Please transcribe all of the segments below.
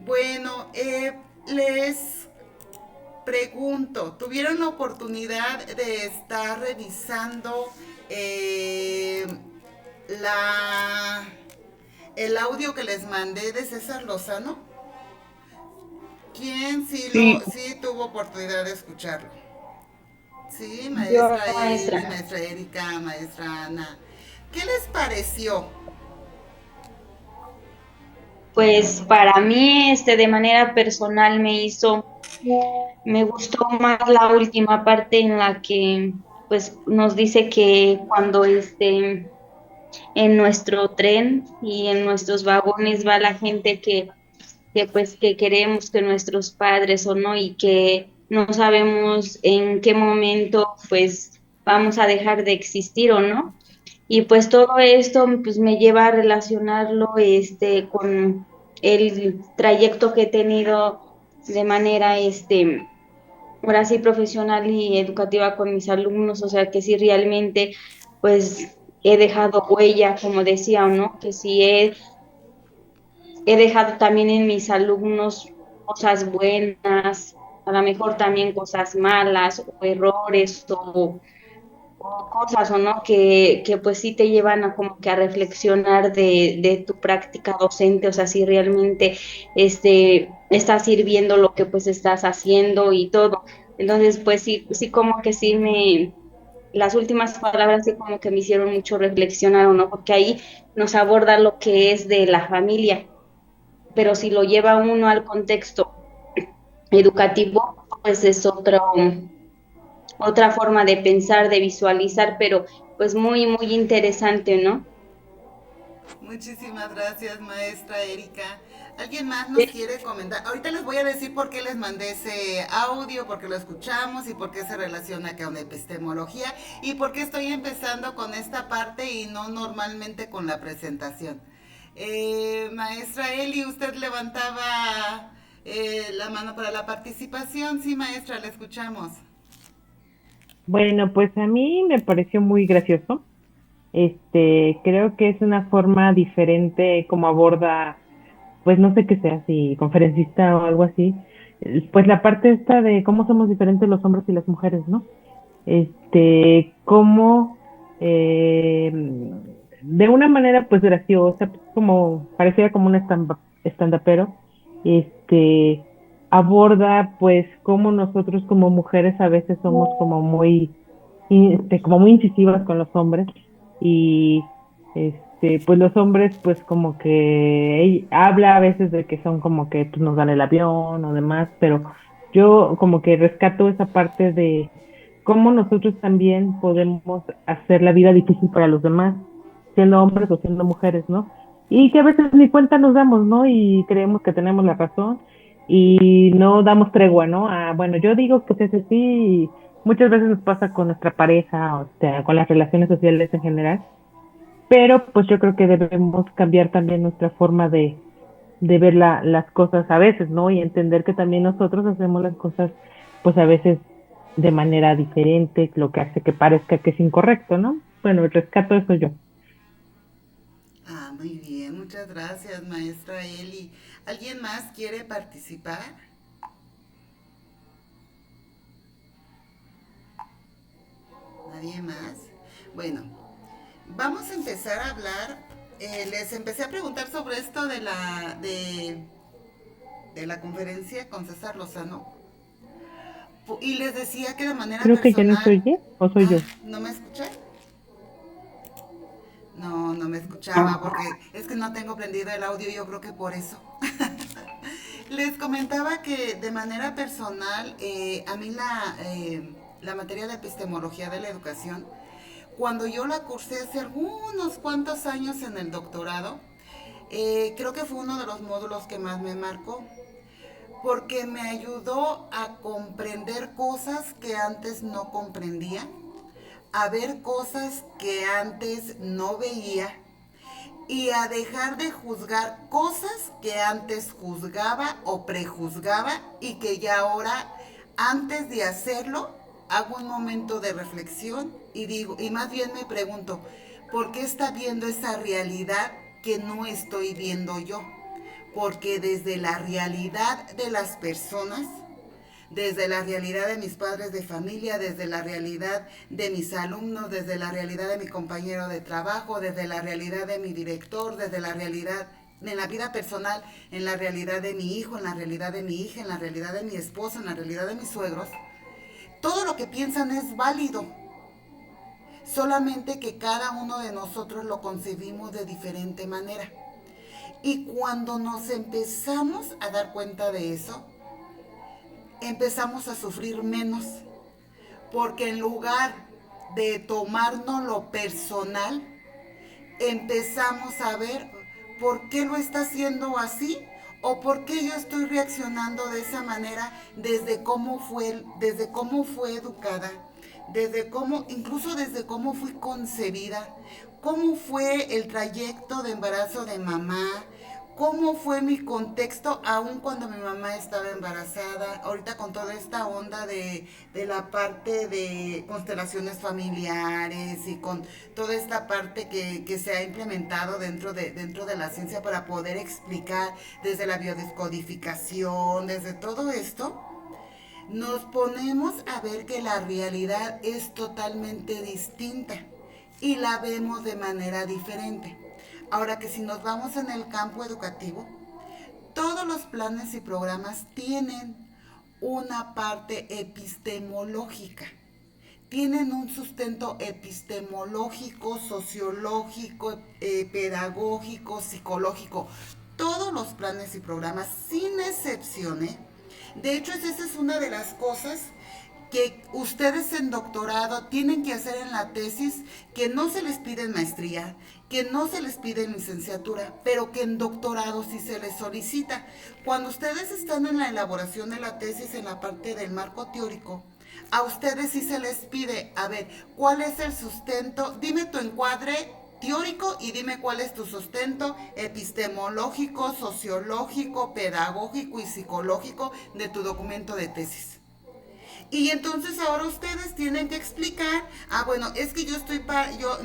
Bueno, les pregunto, ¿tuvieron la oportunidad de estar revisando eh, la, el audio que les mandé de César Lozano? ¿Quién Sí, sí tuvo oportunidad de escucharlo? Sí, yo, maestra Eli, maestra. maestra Erika, maestra Ana. ¿Qué les pareció? Pues para mí, de manera personal me gustó más la última parte en la que, pues, nos dice que cuando en nuestro tren y en nuestros vagones va la gente pues, que queremos que nuestros padres o no y que no sabemos en qué momento, pues, vamos a dejar de existir o no. Y pues todo esto pues me lleva a relacionarlo con el trayecto que he tenido de manera ahora sí profesional y educativa con mis alumnos, o sea que sí realmente pues he dejado huella, como decía, ¿o no? Que sí he dejado también en mis alumnos cosas buenas, a lo mejor también cosas malas o errores o cosas o no que pues sí te llevan a como que a reflexionar de tu práctica docente, o sea, si realmente estás sirviendo lo que pues estás haciendo y todo. Entonces, pues sí, sí como que las últimas palabras sí como que me hicieron mucho reflexionar, ¿o no? Porque ahí nos aborda lo que es de la familia, pero si lo lleva uno al contexto educativo, pues es otra forma de pensar, de visualizar, pero pues muy, muy interesante, ¿no? Muchísimas gracias, maestra Erika. ¿Alguien más nos Sí. quiere comentar? Ahorita les voy a decir por qué les mandé ese audio, por qué lo escuchamos y por qué se relaciona con epistemología y por qué estoy empezando con esta parte y no normalmente con la presentación. Maestra Eli, usted levantaba la mano para la participación. Sí, maestra, le escuchamos. Bueno, pues a mí me pareció muy gracioso. Creo que es una forma diferente como aborda, pues no sé qué sea, si conferencista o algo así, pues la parte esta de cómo somos diferentes los hombres y las mujeres, ¿no? Cómo de una manera pues graciosa, pues, como parecía como un stand-upero, este, aborda pues cómo nosotros como mujeres a veces somos como como muy incisivas con los hombres y pues los hombres pues como que habla a veces de que son como que pues, nos dan el avión o demás, pero yo como que rescato esa parte de cómo nosotros también podemos hacer la vida difícil para los demás, siendo hombres o siendo mujeres, ¿no? Y que a veces ni cuenta nos damos, ¿no? Y creemos que tenemos la razón y no damos tregua, ¿no? Bueno, yo digo que es así y muchas veces nos pasa con nuestra pareja, o sea, con las relaciones sociales en general, pero pues yo creo que debemos cambiar también nuestra forma de ver las cosas a veces, ¿no? Y entender que también nosotros hacemos las cosas, pues a veces de manera diferente, lo que hace que parezca que es incorrecto, ¿no? Bueno, rescato eso yo. Ah, muy bien, muchas gracias, maestra Eli. ¿Alguien más quiere participar? ¿Nadie más? Bueno, vamos a empezar a hablar. Les empecé a preguntar sobre esto de la conferencia con César Lozano. Y les decía que de manera Creo que ya no se personal. oye, o soy Ah, yo. ¿no me escuchan? No, no me escuchaba No. porque es que no tengo prendido el audio, yo creo que por eso. Les comentaba que de manera personal, a mí la materia de epistemología de la educación, cuando yo la cursé hace algunos cuantos años en el doctorado, creo que fue uno de los módulos que más me marcó, porque me ayudó a comprender cosas que antes no comprendía, a ver cosas que antes no veía y a dejar de juzgar cosas que antes juzgaba o prejuzgaba y que ya ahora, antes de hacerlo, hago un momento de reflexión y digo, y más bien me pregunto, ¿por qué está viendo esa realidad que no estoy viendo yo? porque desde la realidad de las personas, desde la realidad de mis padres de familia, desde la realidad de mis alumnos, desde la realidad de mi compañero de trabajo, desde la realidad de mi director, desde la realidad en la vida personal, en la realidad de mi hijo, en la realidad de mi hija, en la realidad de mi esposo, en la realidad de mis suegros, todo lo que piensan es válido, solamente que cada uno de nosotros lo concebimos de diferente manera. Y cuando nos empezamos a dar cuenta de eso, empezamos a sufrir menos, porque en lugar de tomarnos lo personal, empezamos a ver por qué lo está haciendo así o por qué yo estoy reaccionando de esa manera desde cómo fue educada, desde cómo, incluso desde cómo fui concebida, cómo fue el trayecto de embarazo de mamá, cómo fue mi contexto aún cuando mi mamá estaba embarazada, ahorita con toda esta onda de la parte de constelaciones familiares y con toda esta parte que se ha implementado dentro de la ciencia para poder explicar desde la biodescodificación, desde todo esto, nos ponemos a ver que la realidad es totalmente distinta y la vemos de manera diferente. Ahora que si nos vamos en el campo educativo, todos los planes y programas tienen una parte epistemológica, tienen un sustento epistemológico, sociológico, pedagógico, psicológico. Todos los planes y programas, sin excepción, ¿eh? De hecho, esa es una de las cosas que ustedes en doctorado tienen que hacer en la tesis, que no se les pide en maestría, que no se les pide en licenciatura, pero que en doctorado sí se les solicita. Cuando ustedes están en la elaboración de la tesis en la parte del marco teórico, a ustedes sí se les pide, a ver, ¿cuál es el sustento? Dime tu encuadre teórico y dime cuál es tu sustento epistemológico, sociológico, pedagógico y psicológico de tu documento de tesis. Y entonces ahora ustedes tienen que explicar, bueno, es que yo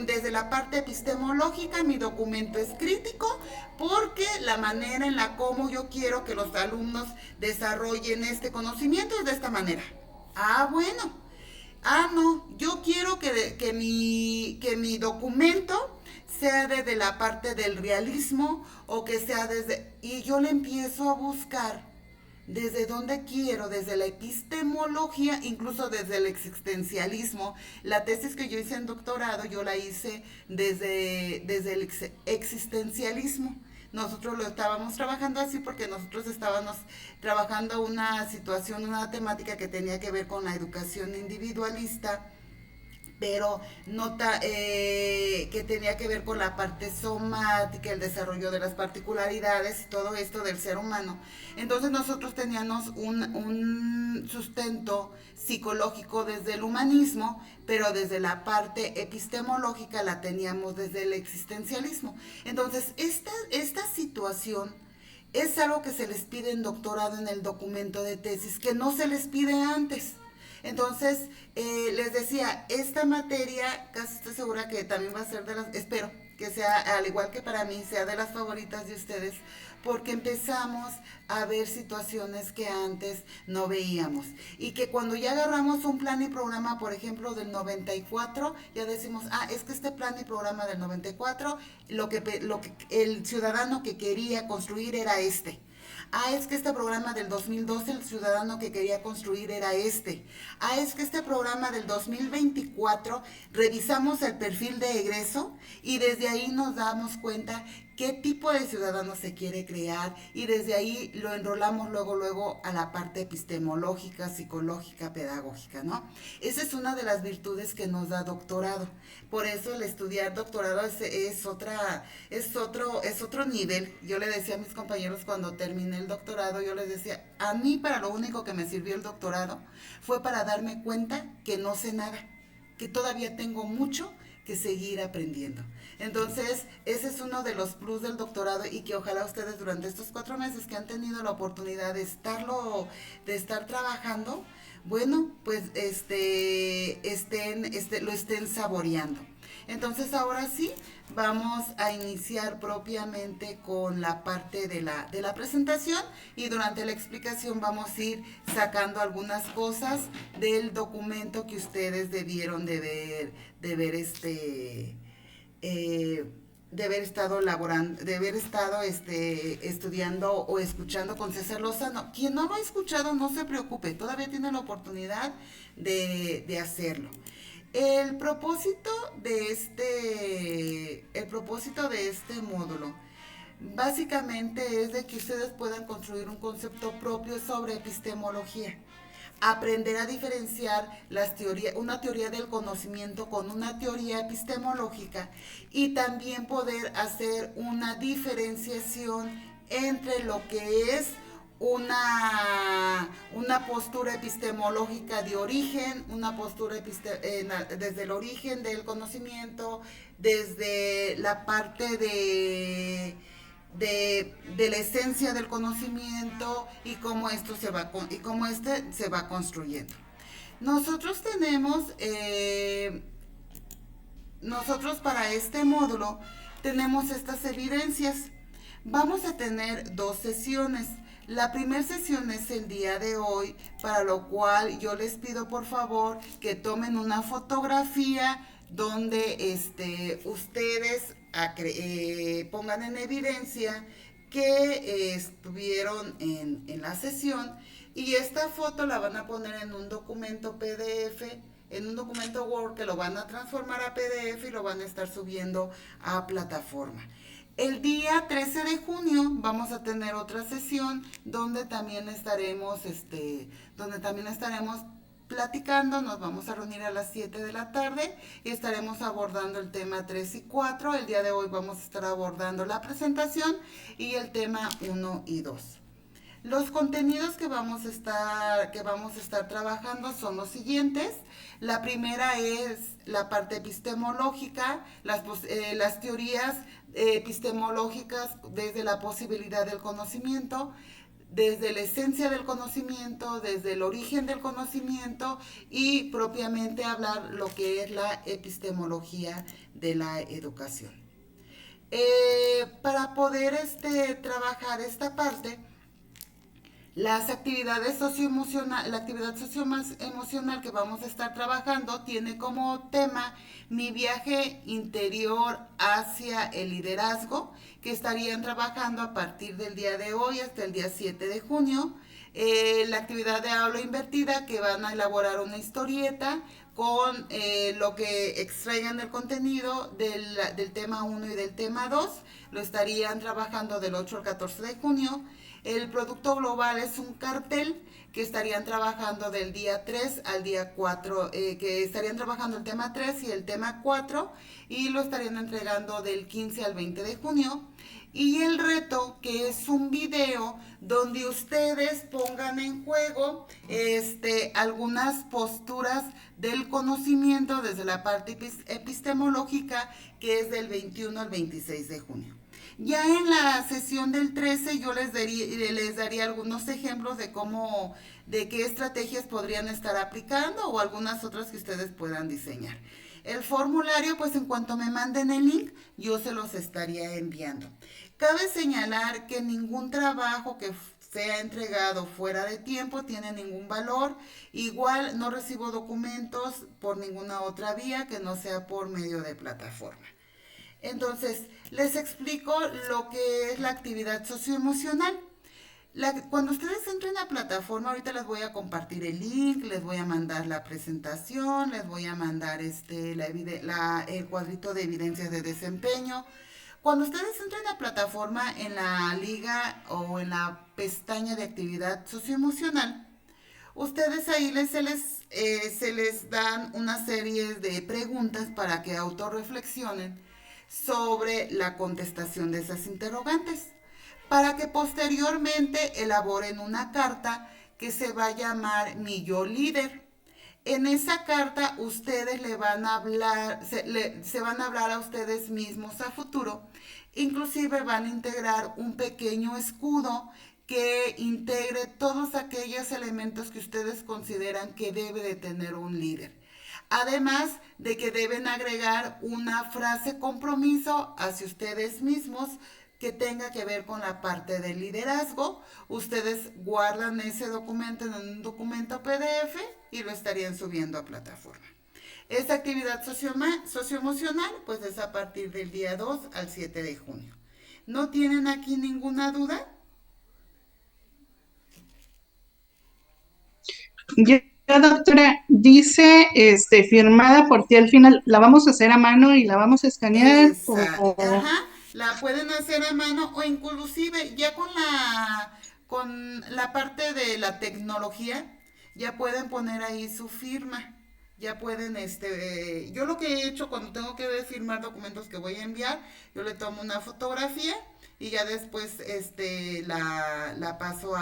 desde la parte epistemológica mi documento es crítico porque la manera en la como yo quiero que los alumnos desarrollen este conocimiento es de esta manera. Bueno. No, yo quiero que mi documento sea desde la parte del realismo o que sea desde... Y yo le empiezo a buscar desde donde quiero, desde la epistemología, incluso desde el existencialismo. La tesis que yo hice en doctorado, yo la hice desde el existencialismo. Nosotros lo estábamos trabajando así porque nosotros estábamos trabajando una situación, una temática que tenía que ver con la educación individualista, pero que tenía que ver con la parte somática, el desarrollo de las particularidades y todo esto del ser humano. Entonces nosotros teníamos un sustento psicológico desde el humanismo, pero desde la parte epistemológica la teníamos desde el existencialismo. Entonces esta situación es algo que se les pide en doctorado en el documento de tesis, que no se les pide antes. Entonces, les decía, esta materia casi estoy segura que también va a ser espero que sea, al igual que para mí, sea de las favoritas de ustedes, porque empezamos a ver situaciones que antes no veíamos. Y que cuando ya agarramos un plan y programa, por ejemplo, del 94, ya decimos, es que este plan y programa del 94, lo que el ciudadano que quería construir era este. Es que este programa del 2012 el ciudadano que quería construir era este. Es que este programa del 2024 revisamos el perfil de egreso y desde ahí nos damos cuenta qué tipo de ciudadano se quiere crear y desde ahí lo enrolamos luego a la parte epistemológica, psicológica, pedagógica, ¿no? Esa es una de las virtudes que nos da doctorado. Por eso el estudiar doctorado es otro nivel. Yo le decía a mis compañeros cuando terminé el doctorado, yo les decía, a mí para lo único que me sirvió el doctorado fue para darme cuenta que no sé nada, que todavía tengo mucho que seguir aprendiendo. Entonces, ese es uno de los plus del doctorado y que ojalá ustedes durante estos 4 meses que han tenido la oportunidad de estar trabajando, bueno, pues lo estén saboreando. Entonces ahora sí, vamos a iniciar propiamente con la parte de la presentación y durante la explicación vamos a ir sacando algunas cosas del documento que ustedes debieron de ver de haber estado laborando, de haber estado estudiando o escuchando con César Lozano. Quien no lo ha escuchado, no se preocupe, todavía tiene la oportunidad de hacerlo. El propósito de este módulo básicamente es de que ustedes puedan construir un concepto propio sobre epistemología, aprender a diferenciar una teoría del conocimiento con una teoría epistemológica y también poder hacer una diferenciación entre lo que es una postura epistemológica de origen, una postura desde el origen del conocimiento, desde la parte de la esencia del conocimiento y cómo este se va construyendo. Nosotros para este módulo tenemos estas evidencias. Vamos a tener 2 sesiones. La primera sesión es el día de hoy, para lo cual yo les pido por favor que tomen una fotografía donde ustedes pongan en evidencia que estuvieron en la sesión, y esta foto la van a poner en un documento PDF, en un documento Word, que lo van a transformar a PDF y lo van a estar subiendo a plataforma. El día 13 de junio vamos a tener otra sesión donde también estaremos platicando. Nos vamos a reunir a las 7 de la tarde y estaremos abordando el tema 3 y 4. El día de hoy vamos a estar abordando la presentación y el tema 1 y 2. Los contenidos que vamos a estar trabajando son los siguientes. La primera es la parte epistemológica, las teorías epistemológicas desde la posibilidad del conocimiento, desde la esencia del conocimiento, desde el origen del conocimiento y propiamente hablar lo que es la epistemología de la educación. Para poder trabajar esta parte, las actividades la actividad socioemocional que vamos a estar trabajando tiene como tema mi viaje interior hacia el liderazgo, que estarían trabajando a partir del día de hoy hasta el día 7 de junio. La actividad de aula invertida, que van a elaborar una historieta con lo que extraigan del contenido del tema 1 y del tema 2. Lo estarían trabajando del 8 al 14 de junio. El producto global es un cartel que estarían trabajando del día 3 al día 4, que estarían trabajando el tema 3 y el tema 4 y lo estarían entregando del 15 al 20 de junio. Y el reto, que es un video donde ustedes pongan en juego algunas posturas del conocimiento desde la parte epistemológica, que es del 21 al 26 de junio. Ya en la sesión del 13 yo les daría algunos ejemplos de qué estrategias podrían estar aplicando o algunas otras que ustedes puedan diseñar. El formulario, pues en cuanto me manden el link, yo se los estaría enviando. Cabe señalar que ningún trabajo que sea entregado fuera de tiempo tiene ningún valor. Igual no recibo documentos por ninguna otra vía que no sea por medio de plataforma. Entonces, les explico lo que es la actividad socioemocional. Cuando ustedes entren a plataforma, ahorita les voy a compartir el link, les voy a mandar la presentación, les voy a mandar el cuadrito de evidencias de desempeño. Cuando ustedes entren a plataforma, en la liga o en la pestaña de actividad socioemocional, ustedes ahí se les dan una serie de preguntas para que autorreflexionen sobre la contestación de esas interrogantes, para que posteriormente elaboren una carta que se va a llamar Mi Yo Líder. En esa carta ustedes le van a hablar, se van a hablar a ustedes mismos a futuro. Inclusive van a integrar un pequeño escudo que integre todos aquellos elementos que ustedes consideran que debe de tener un líder. Además de que deben agregar una frase compromiso hacia ustedes mismos que tenga que ver con la parte del liderazgo. Ustedes guardan ese documento en un documento PDF y lo estarían subiendo a plataforma. Esta actividad socioemocional pues es a partir del día 2 al 7 de junio. ¿No tienen aquí ninguna duda? Ya, doctora, dice, firmada por ti al final, ¿la vamos a hacer a mano y la vamos a escanear? Ajá, la pueden hacer a mano o inclusive ya con la parte de la tecnología, ya pueden poner ahí su firma. Ya pueden, yo lo que he hecho cuando tengo que firmar documentos que voy a enviar, yo le tomo una fotografía y ya después, la paso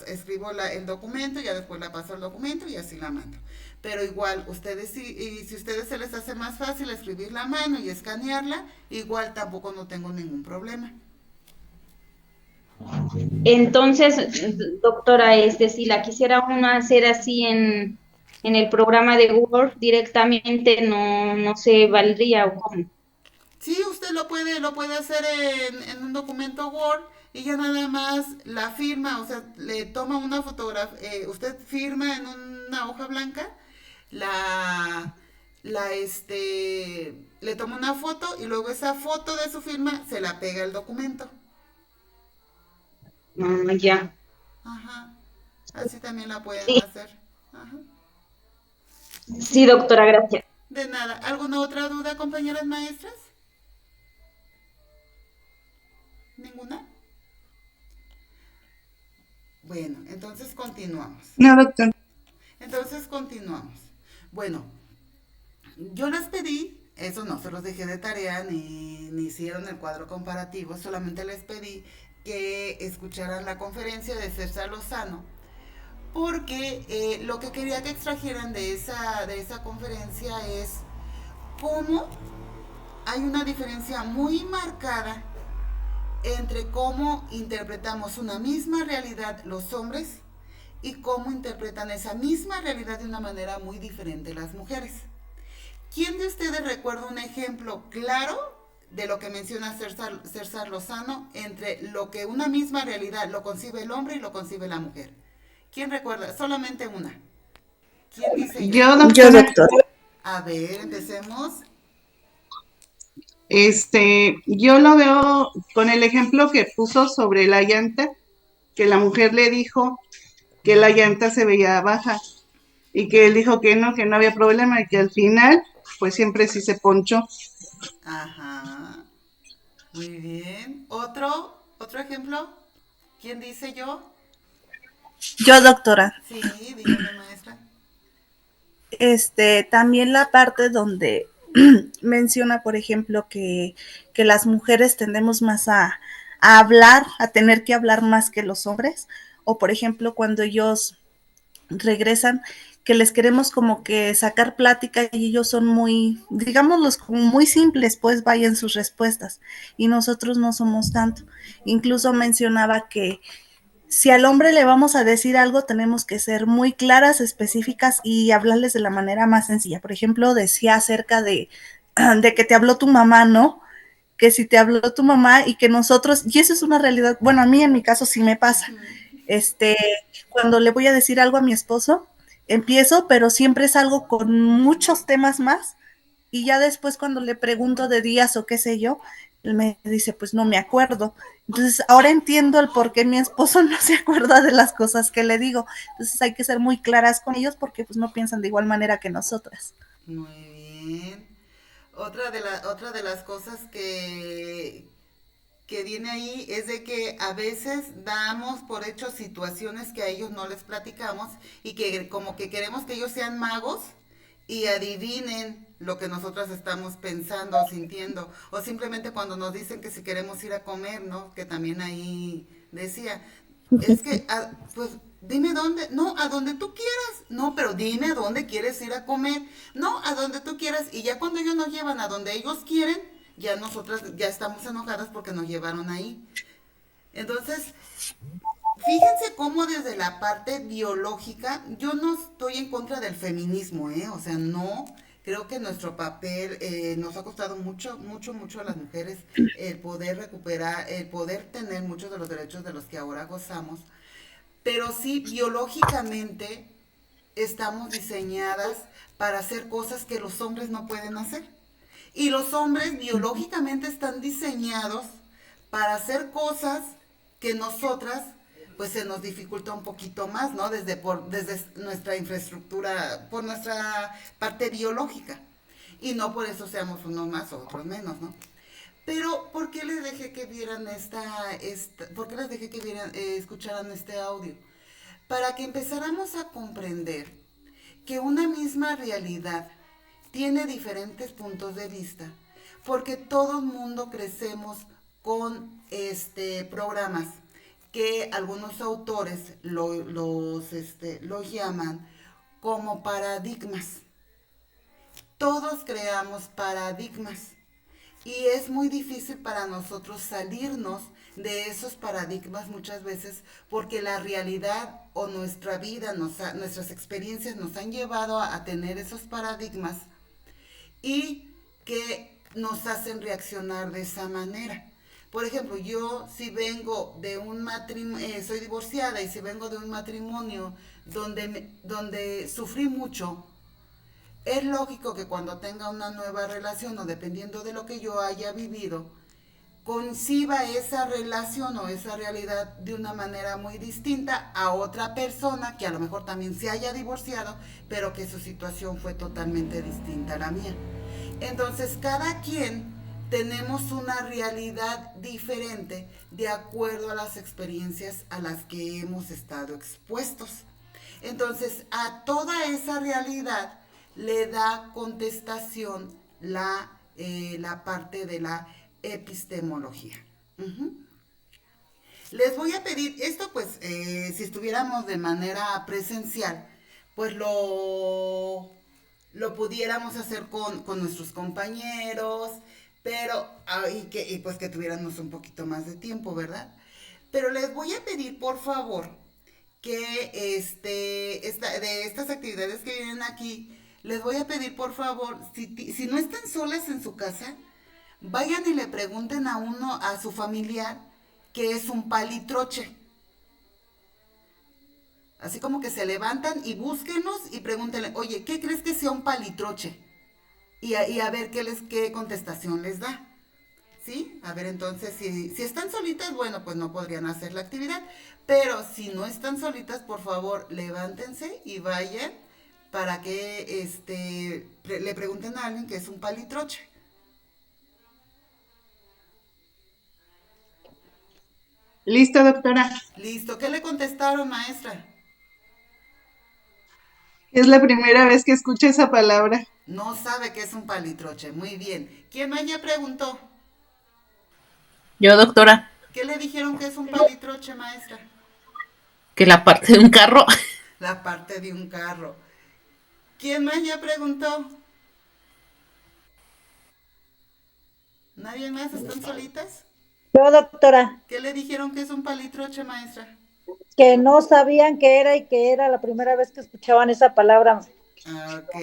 escribo el documento, ya después la paso al documento y así la mando. Pero igual, ustedes si a ustedes se les hace más fácil escribir la mano y escanearla, igual tampoco no tengo ningún problema. Entonces, doctora, si la quisiera uno hacer así en el programa de Word directamente, no se valdría o cómo. Sí, usted lo puede hacer en un documento Word y ya nada más la firma, o sea, le toma una fotografía, usted firma en una hoja blanca, la, le toma una foto y luego esa foto de su firma se la pega al documento. Ya. Ajá, así también la pueden Sí, hacer. Ajá. sí, doctora, gracias. De nada. ¿Alguna otra duda, compañeras maestras? ¿Ninguna? Bueno, entonces continuamos. No, doctor. Entonces continuamos. Bueno, yo les pedí, eso no se los dejé de tarea ni hicieron el cuadro comparativo, solamente les pedí que escucharan la conferencia de César Lozano, porque lo que quería que extrajeran de esa conferencia es cómo hay una diferencia muy marcada entre cómo interpretamos una misma realidad los hombres y cómo interpretan esa misma realidad de una manera muy diferente las mujeres. ¿Quién de ustedes recuerda un ejemplo claro de lo que menciona César Lozano entre lo que una misma realidad lo concibe el hombre y lo concibe la mujer? ¿Quién recuerda? Solamente una. ¿Quién dice yo? Yo, doctora, A ver, empecemos. yo lo veo con el ejemplo que puso sobre la llanta, que la mujer le dijo que la llanta se veía baja y que él dijo que no había problema y que al final, pues siempre sí se ponchó. Ajá. Muy bien. ¿Otro ejemplo? ¿Quién dice yo? Yo, doctora, Sí, dígame, maestra. también la parte donde menciona, por ejemplo, que las mujeres tendemos más a hablar, a tener que hablar más que los hombres, o por ejemplo, cuando ellos regresan, que les queremos como que sacar plática y ellos son muy, digámoslos, como muy simples, pues vayan sus respuestas, y nosotros no somos tanto. Incluso mencionaba que si al hombre le vamos a decir algo, tenemos que ser muy claras, específicas y hablarles de la manera más sencilla. Por ejemplo, decía acerca de que te habló tu mamá, ¿no? Que si te habló tu mamá y que nosotros, y eso es una realidad, bueno, a mí en mi caso sí me pasa. Este, Cuando le voy a decir algo a mi esposo, empiezo, pero siempre es algo con muchos temas más y ya después cuando le pregunto de días o qué sé yo, él me dice, pues no me acuerdo. Entonces ahora entiendo el por qué mi esposo no se acuerda de las cosas que le digo. Entonces hay que ser muy claras con ellos porque pues no piensan de igual manera que nosotras. Muy bien. Otra de las cosas que viene ahí es de que a veces damos por hecho situaciones que a ellos no les platicamos y que como que queremos que ellos sean magos y adivinen lo que nosotras estamos pensando o sintiendo. O simplemente cuando nos dicen que si queremos ir a comer, ¿no? Que también ahí decía, es que, pues Dime dónde, no, a donde tú quieras, no, pero dime a dónde quieres ir a comer, no, a donde tú quieras, y ya cuando ellos nos llevan a donde ellos quieren, ya nosotras ya estamos enojadas porque nos llevaron ahí. Entonces, fíjense cómo desde la parte biológica, yo no estoy en contra del feminismo, ¿eh? O sea, no, creo que nuestro papel nos ha costado mucho, mucho, mucho a las mujeres el poder recuperar, el poder tener muchos de los derechos de los que ahora gozamos, pero sí, biológicamente estamos diseñadas para hacer cosas que los hombres no pueden hacer. Y los hombres biológicamente están diseñados para hacer cosas que nosotras pues se nos dificulta un poquito más, ¿no? Desde nuestra infraestructura, por nuestra parte biológica. Y no por eso seamos unos más o otros menos, ¿no? Pero, ¿por qué les dejé que vieran por qué les dejé que vieran, escucharan este audio? Para que empezáramos a comprender que una misma realidad tiene diferentes puntos de vista, porque todo el mundo crecemos con programas que algunos autores los llaman como paradigmas. Todos creamos paradigmas y es muy difícil para nosotros salirnos de esos paradigmas muchas veces porque la realidad o nuestra vida, nuestras experiencias nos han llevado a tener esos paradigmas y que nos hacen reaccionar de esa manera. Por ejemplo, yo si vengo de un matrimonio, soy divorciada y si vengo de un matrimonio donde sufrí mucho, es lógico que cuando tenga una nueva relación o dependiendo de lo que yo haya vivido, conciba esa relación o esa realidad de una manera muy distinta a otra persona que a lo mejor también se haya divorciado, pero que su situación fue totalmente distinta a la mía. Entonces, cada quien tenemos una realidad diferente de acuerdo a las experiencias a las que hemos estado expuestos. Entonces, a toda esa realidad le da contestación la parte de la epistemología. Les voy a pedir, esto pues, si estuviéramos de manera presencial, pues lo pudiéramos hacer con nuestros compañeros, pero, y pues que tuviéramos un poquito más de tiempo, ¿verdad? Pero les voy a pedir, por favor, que de estas actividades que vienen aquí, les voy a pedir, por favor, si no están solas en su casa, vayan y le pregunten a su familiar, qué es un palitroche. Así como que se levantan y búsquenos y pregúntenle, oye, ¿qué crees que sea un palitroche? Y a ver qué contestación les da. ¿Sí? A ver, entonces, si están solitas, bueno, pues no podrían hacer la actividad. Pero si no están solitas, por favor, levántense y vayan para que le pregunten a alguien qué es un palitroche. Listo, doctora. Listo. ¿Qué le contestaron, maestra? Es la primera vez que escucho esa palabra. No sabe qué es un palitroche. Muy bien. ¿Quién más ya preguntó? Yo, doctora, ¿Qué le dijeron que es un palitroche, maestra? que la parte de un carro. La parte de un carro. ¿Quién más ya preguntó? ¿Nadie más? ¿Están solitas? Yo, doctora, ¿Qué le dijeron que es un palitroche, maestra? que no sabían qué era y que era la primera vez que escuchaban esa palabra. Ok,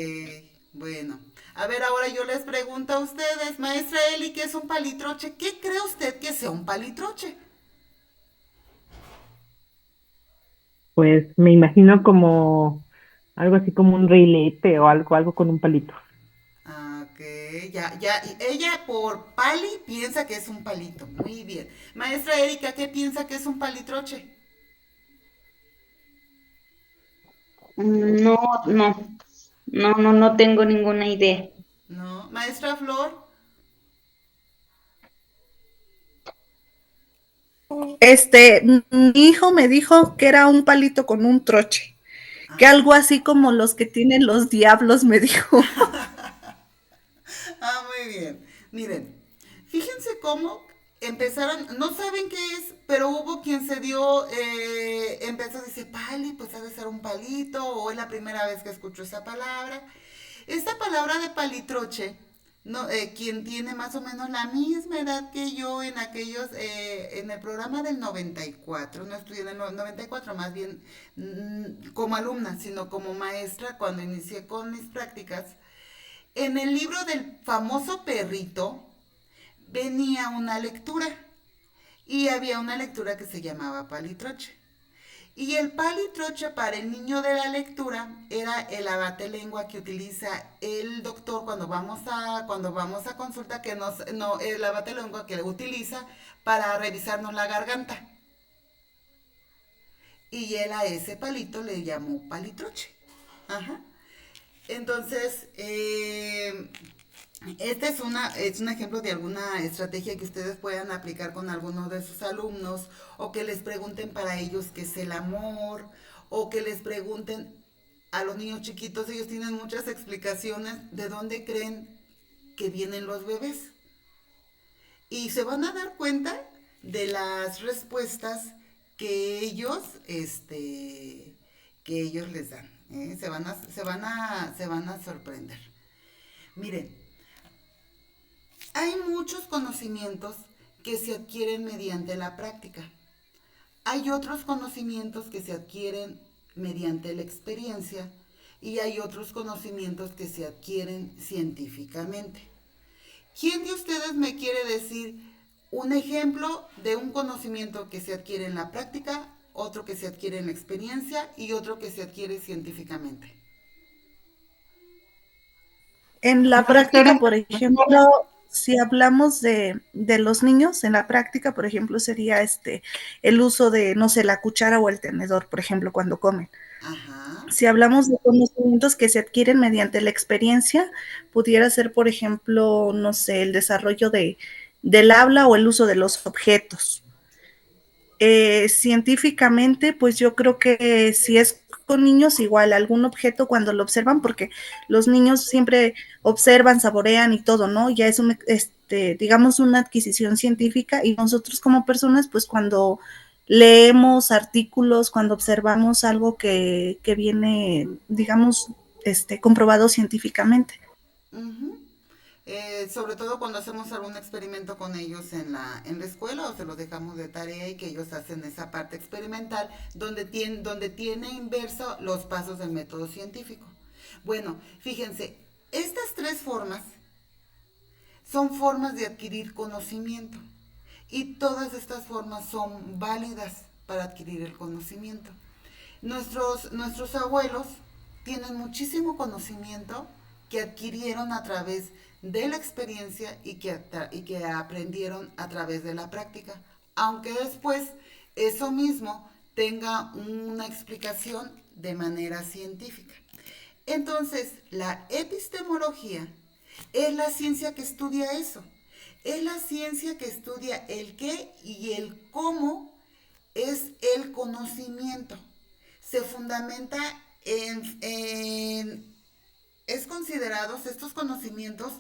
bueno. A ver, ahora yo les pregunto a ustedes, maestra Eli, ¿qué es un palitroche? ¿Qué cree usted que sea un palitroche? Pues me imagino como algo así como un reilete o algo con un palito. Ok, ya. Ella por pali piensa que es un palito. Muy bien. Maestra Erika, ¿qué piensa que es un palitroche? No, no tengo ninguna idea. No. Maestra Flor. Mi hijo me dijo que era un palito con un troche, que algo así como los que tienen los diablos, me dijo. Muy bien. Miren, fíjense cómo empezaron, no saben qué es, pero hubo quien se dio, empezó a decir, pali, pues ha de ser un palito, o es la primera vez que escucho esa palabra. Esta palabra de palitroche, no, quien tiene más o menos la misma edad que yo en aquellos, en el programa del 94, no estudié en el 94, más bien como alumna, sino como maestra cuando inicié con mis prácticas. En el libro del famoso perrito venía una lectura y había una lectura que se llamaba palitroche. Y el palitroche para el niño de la lectura era el abate lengua que utiliza el doctor cuando vamos a consulta, que no, el abate lengua que utiliza para revisarnos la garganta. Y él a ese palito le llamó palitroche. Ajá. Entonces, este es un ejemplo de alguna estrategia que ustedes puedan aplicar con alguno de sus alumnos, o que les pregunten para ellos qué es el amor, o que les pregunten a los niños chiquitos. Ellos tienen muchas explicaciones de dónde creen que vienen los bebés. Y se van a dar cuenta de las respuestas que ellos, que ellos les dan. Se van a sorprender. Miren, hay muchos conocimientos que se adquieren mediante la práctica. Hay otros conocimientos que se adquieren mediante la experiencia y hay otros conocimientos que se adquieren científicamente. ¿Quién de ustedes me quiere decir un ejemplo de un conocimiento que se adquiere en la práctica, otro que se adquiere en la experiencia y otro que se adquiere científicamente? En la práctica, por ejemplo, si hablamos de los niños, en la práctica, por ejemplo, sería el uso de, no sé, la cuchara o el tenedor, por ejemplo, cuando comen. Ajá. Si hablamos de conocimientos que se adquieren mediante la experiencia, pudiera ser, por ejemplo, no sé, el desarrollo del habla o el uso de los objetos. Científicamente, pues yo creo que si es con niños, igual algún objeto cuando lo observan, porque los niños siempre observan, saborean y todo, ¿no? Ya es digamos, una adquisición científica, y nosotros como personas, pues cuando leemos artículos, cuando observamos algo que viene, digamos, comprobado científicamente. Uh-huh. Sobre todo cuando hacemos algún experimento con ellos en la escuela, o se los dejamos de tarea y que ellos hacen esa parte experimental donde tiene inverso los pasos del método científico. Bueno, fíjense, estas tres formas son formas de adquirir conocimiento y todas estas formas son válidas para adquirir el conocimiento. Nuestros abuelos tienen muchísimo conocimiento que adquirieron a través de la experiencia y que aprendieron a través de la práctica, aunque después eso mismo tenga una explicación de manera científica. Entonces, la epistemología es la ciencia que estudia eso, es la ciencia que estudia el qué y el cómo es el conocimiento. Se fundamenta es considerados estos conocimientos,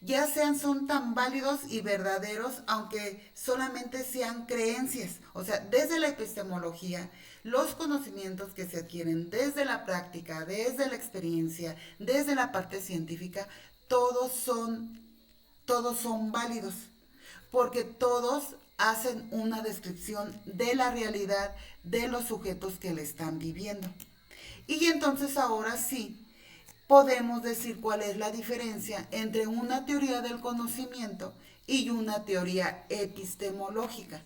ya son tan válidos y verdaderos, aunque solamente sean creencias. O sea, desde la epistemología, los conocimientos que se adquieren desde la práctica, desde la experiencia, desde la parte científica, todos son válidos, porque todos hacen una descripción de la realidad de los sujetos que le están viviendo. Y entonces ahora sí podemos decir cuál es la diferencia entre una teoría del conocimiento y una teoría epistemológica.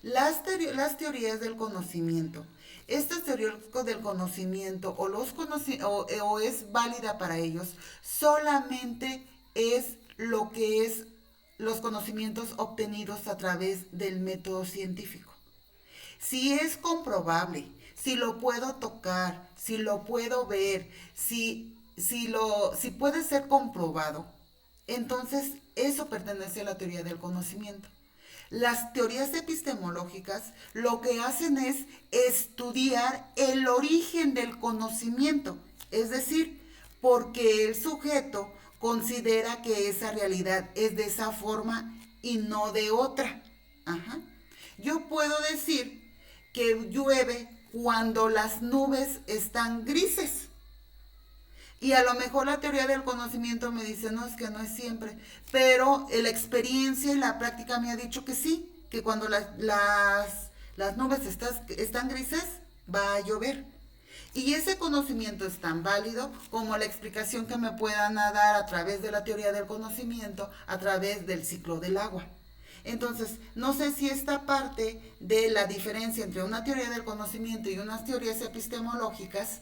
Las teorías del conocimiento, esta teoría del conocimiento o es válida para ellos, solamente es lo que es los conocimientos obtenidos a través del método científico. Si es comprobable, si lo puedo tocar, si lo puedo ver, si puede ser comprobado, entonces eso pertenece a la teoría del conocimiento. Las teorías epistemológicas lo que hacen es estudiar el origen del conocimiento, es decir, porque el sujeto considera que esa realidad es de esa forma y no de otra. Ajá. Yo puedo decir que llueve cuando las nubes están grises. Y a lo mejor la teoría del conocimiento me dice, no, es que no es siempre. Pero la experiencia y la práctica me ha dicho que sí, que cuando las nubes están grises, va a llover. Y ese conocimiento es tan válido como la explicación que me puedan dar a través de la teoría del conocimiento, a través del ciclo del agua. Entonces, no sé si esta parte de la diferencia entre una teoría del conocimiento y unas teorías epistemológicas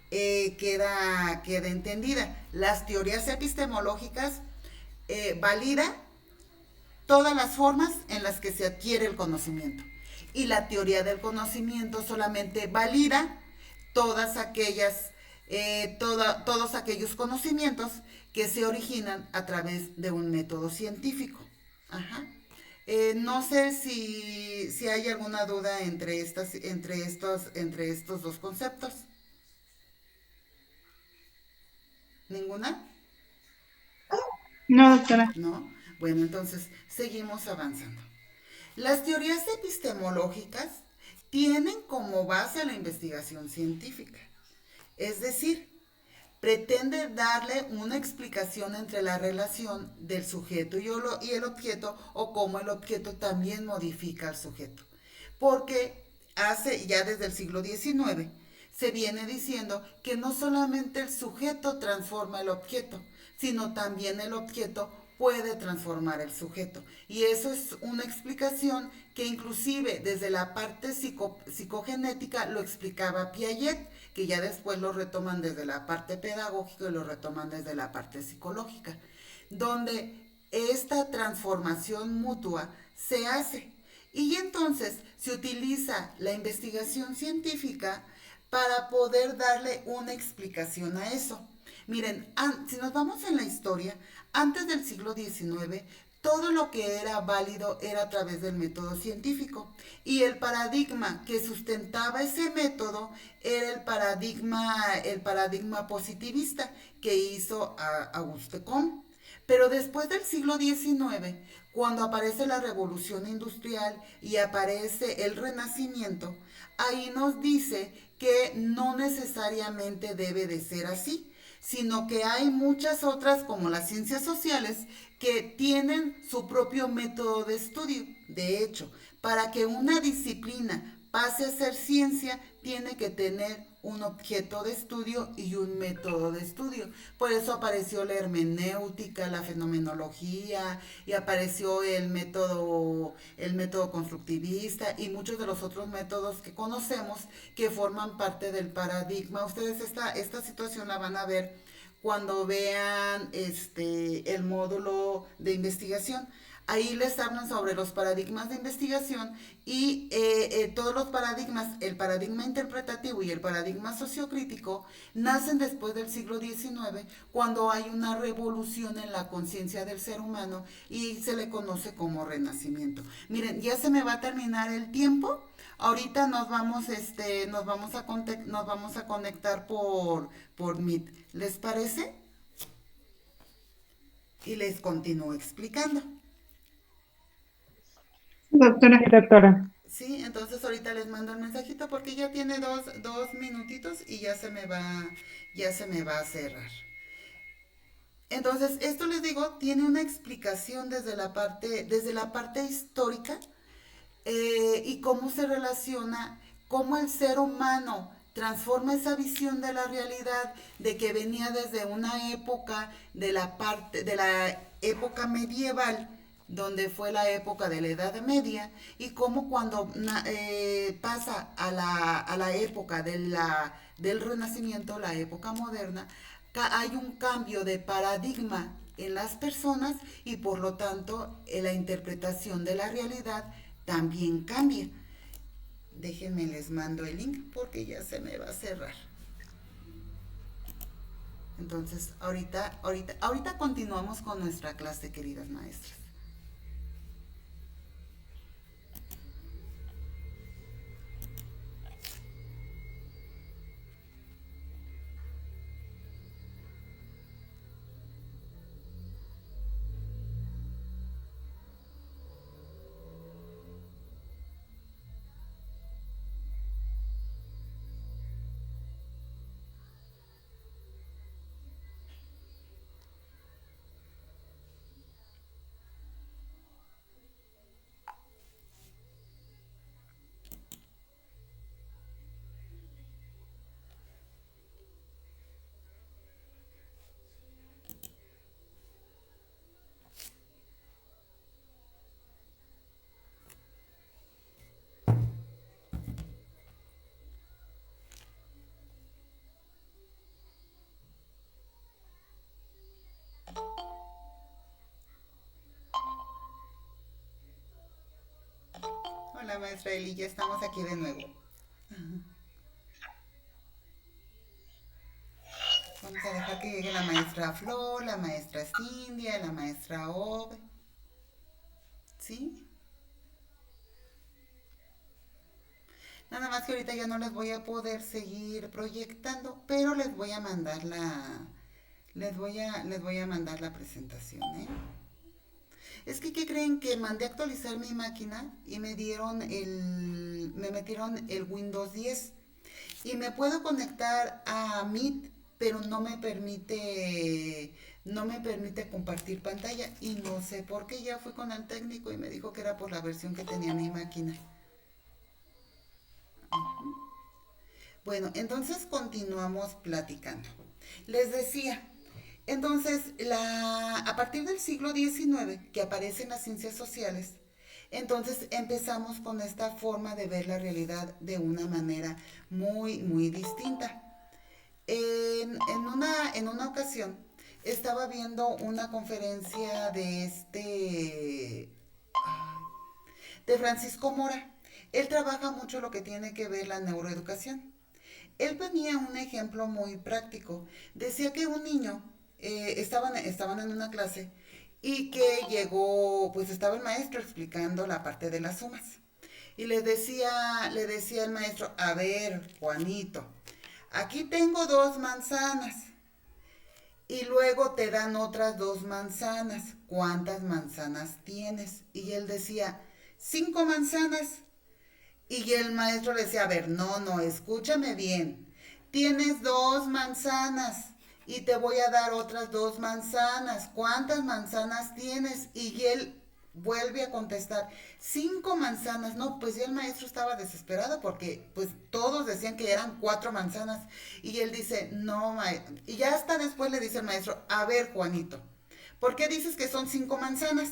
queda entendida. Las teorías epistemológicas validan todas las formas en las que se adquiere el conocimiento. Y la teoría del conocimiento solamente valida todas aquellas, todos aquellos conocimientos que se originan a través de un método científico. Ajá. No sé si hay alguna duda entre estos dos conceptos. ¿Ninguna? No, doctora. ¿No? Bueno, entonces seguimos avanzando. Las teorías epistemológicas tienen como base la investigación científica, es decir, pretende darle una explicación entre la relación del sujeto y el objeto o cómo el objeto también modifica al sujeto. Porque ya desde el siglo XIX se viene diciendo que no solamente el sujeto transforma el objeto, sino también el objeto puede transformar el sujeto. Y eso es una explicación que inclusive desde la parte psicogenética lo explicaba Piaget, que ya después lo retoman desde la parte pedagógica y lo retoman desde la parte psicológica, donde esta transformación mutua se hace. Y entonces se utiliza la investigación científica para poder darle una explicación a eso. Miren, si nos vamos en la historia, antes del siglo XIX, todo lo que era válido era a través del método científico. Y el paradigma que sustentaba ese método era el paradigma positivista que hizo Auguste Comte. Pero después del siglo XIX, cuando aparece la revolución industrial y aparece el renacimiento, ahí nos dice que no necesariamente debe de ser así, sino que hay muchas otras, como las ciencias sociales, que tienen su propio método de estudio. De hecho, para que una disciplina pase a ser ciencia, tiene que tener un objeto de estudio y un método de estudio. Por eso apareció la hermenéutica, la fenomenología, y apareció el método constructivista y muchos de los otros métodos que conocemos que forman parte del paradigma. Ustedes esta situación la van a ver cuando vean el módulo de investigación. Ahí les hablan sobre los paradigmas de investigación y todos los paradigmas, el paradigma interpretativo y el paradigma sociocrítico, nacen después del siglo XIX, cuando hay una revolución en la conciencia del ser humano y se le conoce como renacimiento. Miren, ya se me va a terminar el tiempo. Ahorita nos vamos a conectar por Meet. ¿Les parece? Y les continúo explicando. Doctora. Sí, doctora. Sí, entonces ahorita les mando el mensajito porque ya tiene dos minutitos y ya se me va a cerrar. Entonces, esto les digo, tiene una explicación desde la parte histórica y cómo se relaciona, cómo el ser humano transforma esa visión de la realidad de que venía desde una época de la época medieval, donde fue la época de la Edad Media, y cómo cuando pasa a la época del Renacimiento, la época moderna, hay un cambio de paradigma en las personas y por lo tanto la interpretación de la realidad también cambia. Déjenme les mando el link porque ya se me va a cerrar. Entonces, ahorita continuamos con nuestra clase, queridas maestras. Hola, maestra Eli, ya estamos aquí de nuevo. Vamos a dejar que llegue la maestra Flor, la maestra Cindia, la maestra Ove. ¿Sí? Nada más que ahorita ya no les voy a poder seguir proyectando, pero les voy a mandar les voy a mandar la presentación, ¿eh? Es que, ¿qué creen? Que mandé a actualizar mi máquina y me metieron el Windows 10 y me puedo conectar a Meet, pero no me permite compartir pantalla y no sé por qué. Ya fui con el técnico y me dijo que era por la versión que tenía mi máquina. Bueno, entonces continuamos platicando. Les decía, entonces, a partir del siglo XIX, que aparecen las ciencias sociales, entonces empezamos con esta forma de ver la realidad de una manera muy, muy distinta. En una ocasión estaba viendo una conferencia de Francisco Mora. Él trabaja mucho lo que tiene que ver la neuroeducación. Él ponía un ejemplo muy práctico. Decía que un niño, estaban en una clase y que llegó, pues estaba el maestro explicando la parte de las sumas. Y le decía el maestro, a ver, Juanito, aquí tengo 2 manzanas y luego te dan otras 2 manzanas. ¿Cuántas manzanas tienes? Y él decía, 5 manzanas. Y el maestro le decía, a ver, no, no, escúchame bien. Tienes 2 manzanas y te voy a dar otras 2 manzanas. ¿Cuántas manzanas tienes? Y él vuelve a contestar, 5 manzanas. No, pues ya el maestro estaba desesperado porque pues todos decían que eran 4 manzanas. Y él dice, no, maestro. Y ya hasta después le dice el maestro, a ver, Juanito, ¿por qué dices que son 5 manzanas?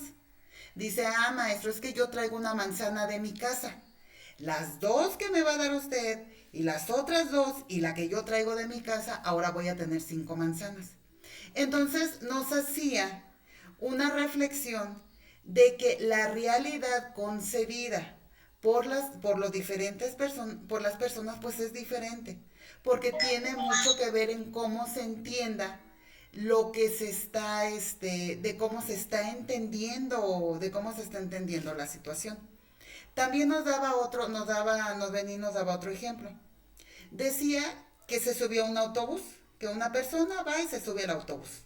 Dice, maestro, es que yo traigo una manzana de mi casa. Las 2 que me va a dar usted y las otras 2 y la que yo traigo de mi casa, ahora voy a tener 5 manzanas. Entonces nos hacía una reflexión de que la realidad concebida por las personas pues es diferente, porque tiene mucho que ver en cómo se entienda lo que se está, de cómo se está entendiendo, de cómo se está entendiendo la situación. También nos daba otro ejemplo. Decía que se subió a un autobús, que una persona va y se sube al autobús.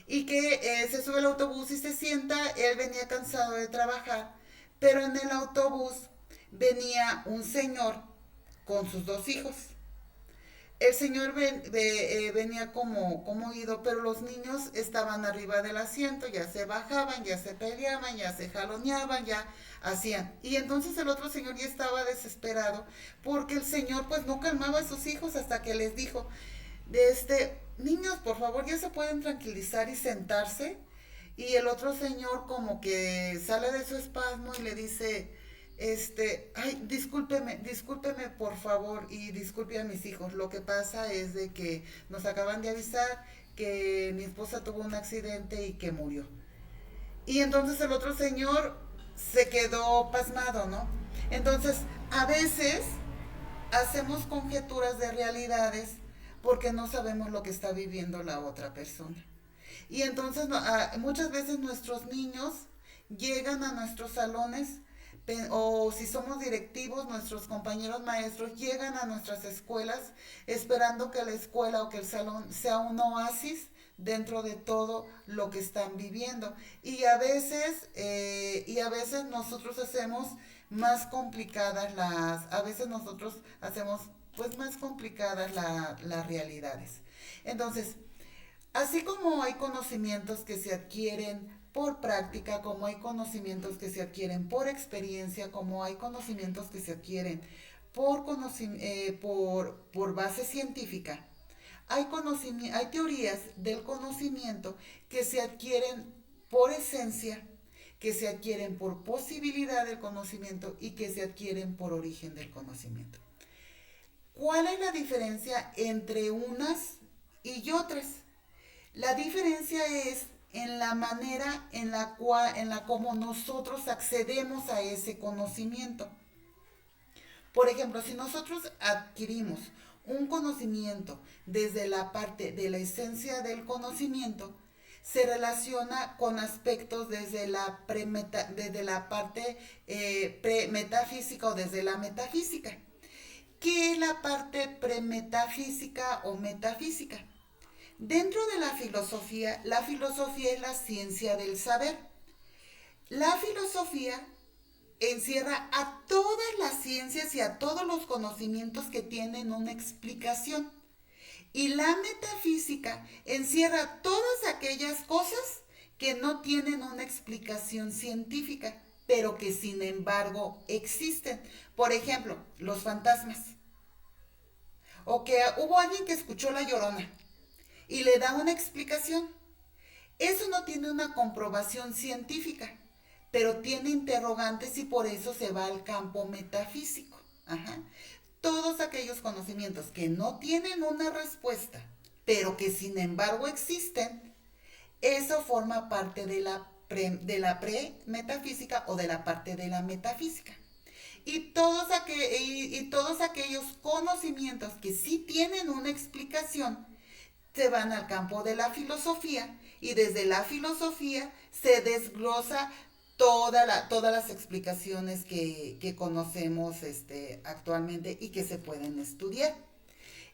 Y que se sube al autobús y se sienta, él venía cansado de trabajar, pero en el autobús venía un señor con sus 2 hijos. El señor venía como ido, pero los niños estaban arriba del asiento, ya se bajaban, ya se peleaban, ya se jaloneaban, ya hacían. Y entonces el otro señor ya estaba desesperado porque el señor pues no calmaba a sus hijos hasta que les dijo, niños, por favor, ya se pueden tranquilizar y sentarse. Y el otro señor como que sale de su espasmo y le dice, ay, discúlpeme por favor y disculpe a mis hijos. Lo que pasa es de que nos acaban de avisar que mi esposa tuvo un accidente y que murió. Y entonces el otro señor se quedó pasmado, ¿no? Entonces, a veces hacemos conjeturas de realidades porque no sabemos lo que está viviendo la otra persona. Y entonces muchas veces nuestros niños llegan a nuestros salones o si somos directivos, nuestros compañeros maestros llegan a nuestras escuelas esperando que la escuela o que el salón sea un oasis dentro de todo lo que están viviendo. Y a veces nosotros hacemos más complicadas más complicadas las realidades. Entonces, así como hay conocimientos que se adquieren por práctica, como hay conocimientos que se adquieren por experiencia, como hay conocimientos que se adquieren por base científica, hay teorías del conocimiento que se adquieren por esencia, que se adquieren por posibilidad del conocimiento y que se adquieren por origen del conocimiento. ¿Cuál es la diferencia entre unas y otras? La diferencia es en la manera en la como nosotros accedemos a ese conocimiento. Por ejemplo, si nosotros adquirimos un conocimiento desde la parte de la esencia del conocimiento, se relaciona con aspectos desde desde la parte premetafísica o desde la metafísica. ¿Qué es la parte premetafísica o metafísica? Dentro de la filosofía es la ciencia del saber. La filosofía encierra a todas las ciencias y a todos los conocimientos que tienen una explicación. Y la metafísica encierra todas aquellas cosas que no tienen una explicación científica, pero que sin embargo existen. Por ejemplo, los fantasmas. O que hubo alguien que escuchó la llorona y le da una explicación. Eso no tiene una comprobación científica, pero tiene interrogantes y por eso se va al campo metafísico. Ajá. Todos aquellos conocimientos que no tienen una respuesta, pero que sin embargo existen, eso forma parte de la pre-metafísica o de la parte de la metafísica. Y todos aquellos conocimientos que sí tienen una explicación se van al campo de la filosofía y desde la filosofía se desglosa todas las explicaciones que conocemos actualmente y que se pueden estudiar.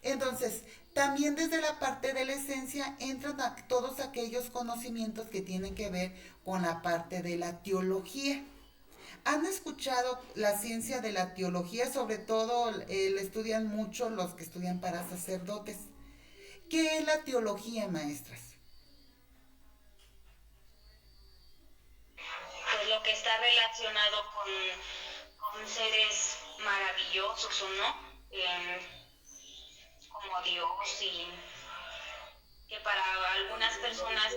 Entonces, también desde la parte de la esencia entran todos aquellos conocimientos que tienen que ver con la parte de la teología. ¿Han escuchado la ciencia de la teología? Sobre todo la estudian mucho los que estudian para sacerdotes. ¿Qué es la teología, maestras? Pues lo que está relacionado con seres maravillosos, ¿o no? Como Dios, y que para algunas personas,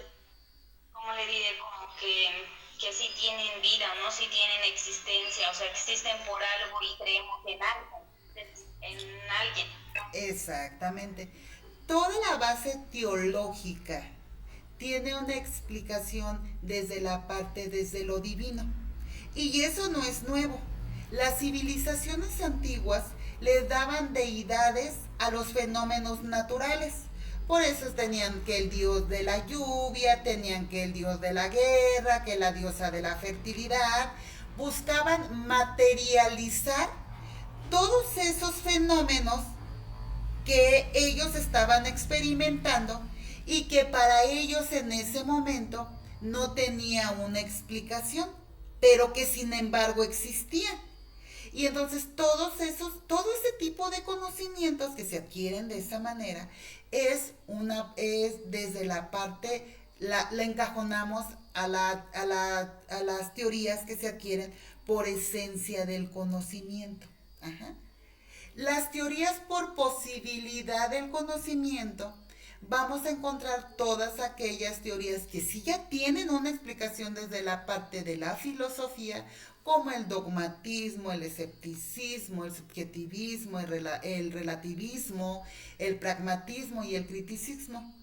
como le diré, como que sí tienen vida, ¿no? Sí tienen existencia, o sea, existen por algo y creemos en algo, en alguien. Exactamente. Toda la base teológica tiene una explicación desde lo divino. Y eso no es nuevo. Las civilizaciones antiguas le daban deidades a los fenómenos naturales. Por eso tenían que el dios de la lluvia, tenían que el dios de la guerra, que la diosa de la fertilidad. Buscaban materializar todos esos fenómenos que ellos estaban experimentando y que para ellos en ese momento no tenía una explicación, pero que sin embargo existían. Y entonces todo ese tipo de conocimientos que se adquieren de esa manera es desde la parte, la encajonamos a las teorías que se adquieren por esencia del conocimiento. Ajá. Las teorías por posibilidad del conocimiento, vamos a encontrar todas aquellas teorías que sí ya tienen una explicación desde la parte de la filosofía, como el dogmatismo, el escepticismo, el subjetivismo, el relativismo, el pragmatismo y el criticismo.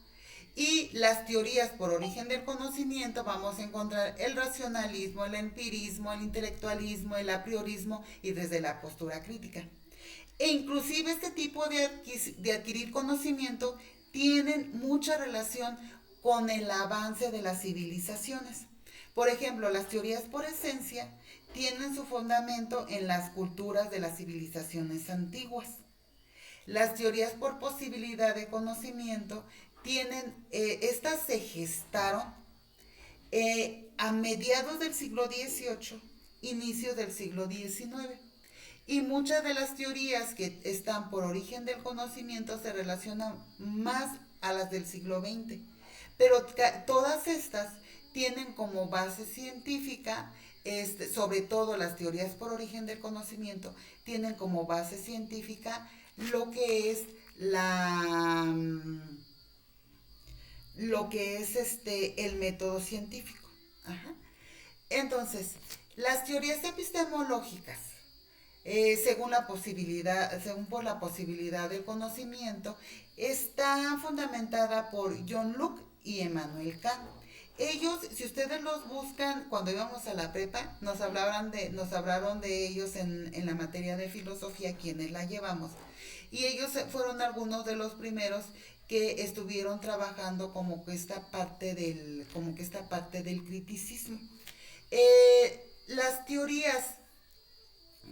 Y las teorías por origen del conocimiento vamos a encontrar el racionalismo, el empirismo, el intelectualismo, el apriorismo y desde la postura crítica. E inclusive este tipo de adquirir conocimiento tienen mucha relación con el avance de las civilizaciones. Por ejemplo, las teorías por esencia tienen su fundamento en las culturas de las civilizaciones antiguas. Las teorías por posibilidad de conocimiento estas se gestaron a mediados del siglo XVIII, inicios del siglo XIX. Y muchas de las teorías que están por origen del conocimiento se relacionan más a las del siglo XX. Pero todas estas tienen como base científica, sobre todo las teorías por origen del conocimiento, tienen como base científica lo que es el método científico. Ajá. Entonces, las teorías epistemológicas, según por la posibilidad del conocimiento, está fundamentada por John Locke y Emmanuel Kant. Ellos, si ustedes los buscan, cuando íbamos a la prepa, nos hablaron de ellos en la materia de filosofía, quienes la llevamos. Y ellos fueron algunos de los primeros que estuvieron trabajando como que esta parte del criticismo. Las teorías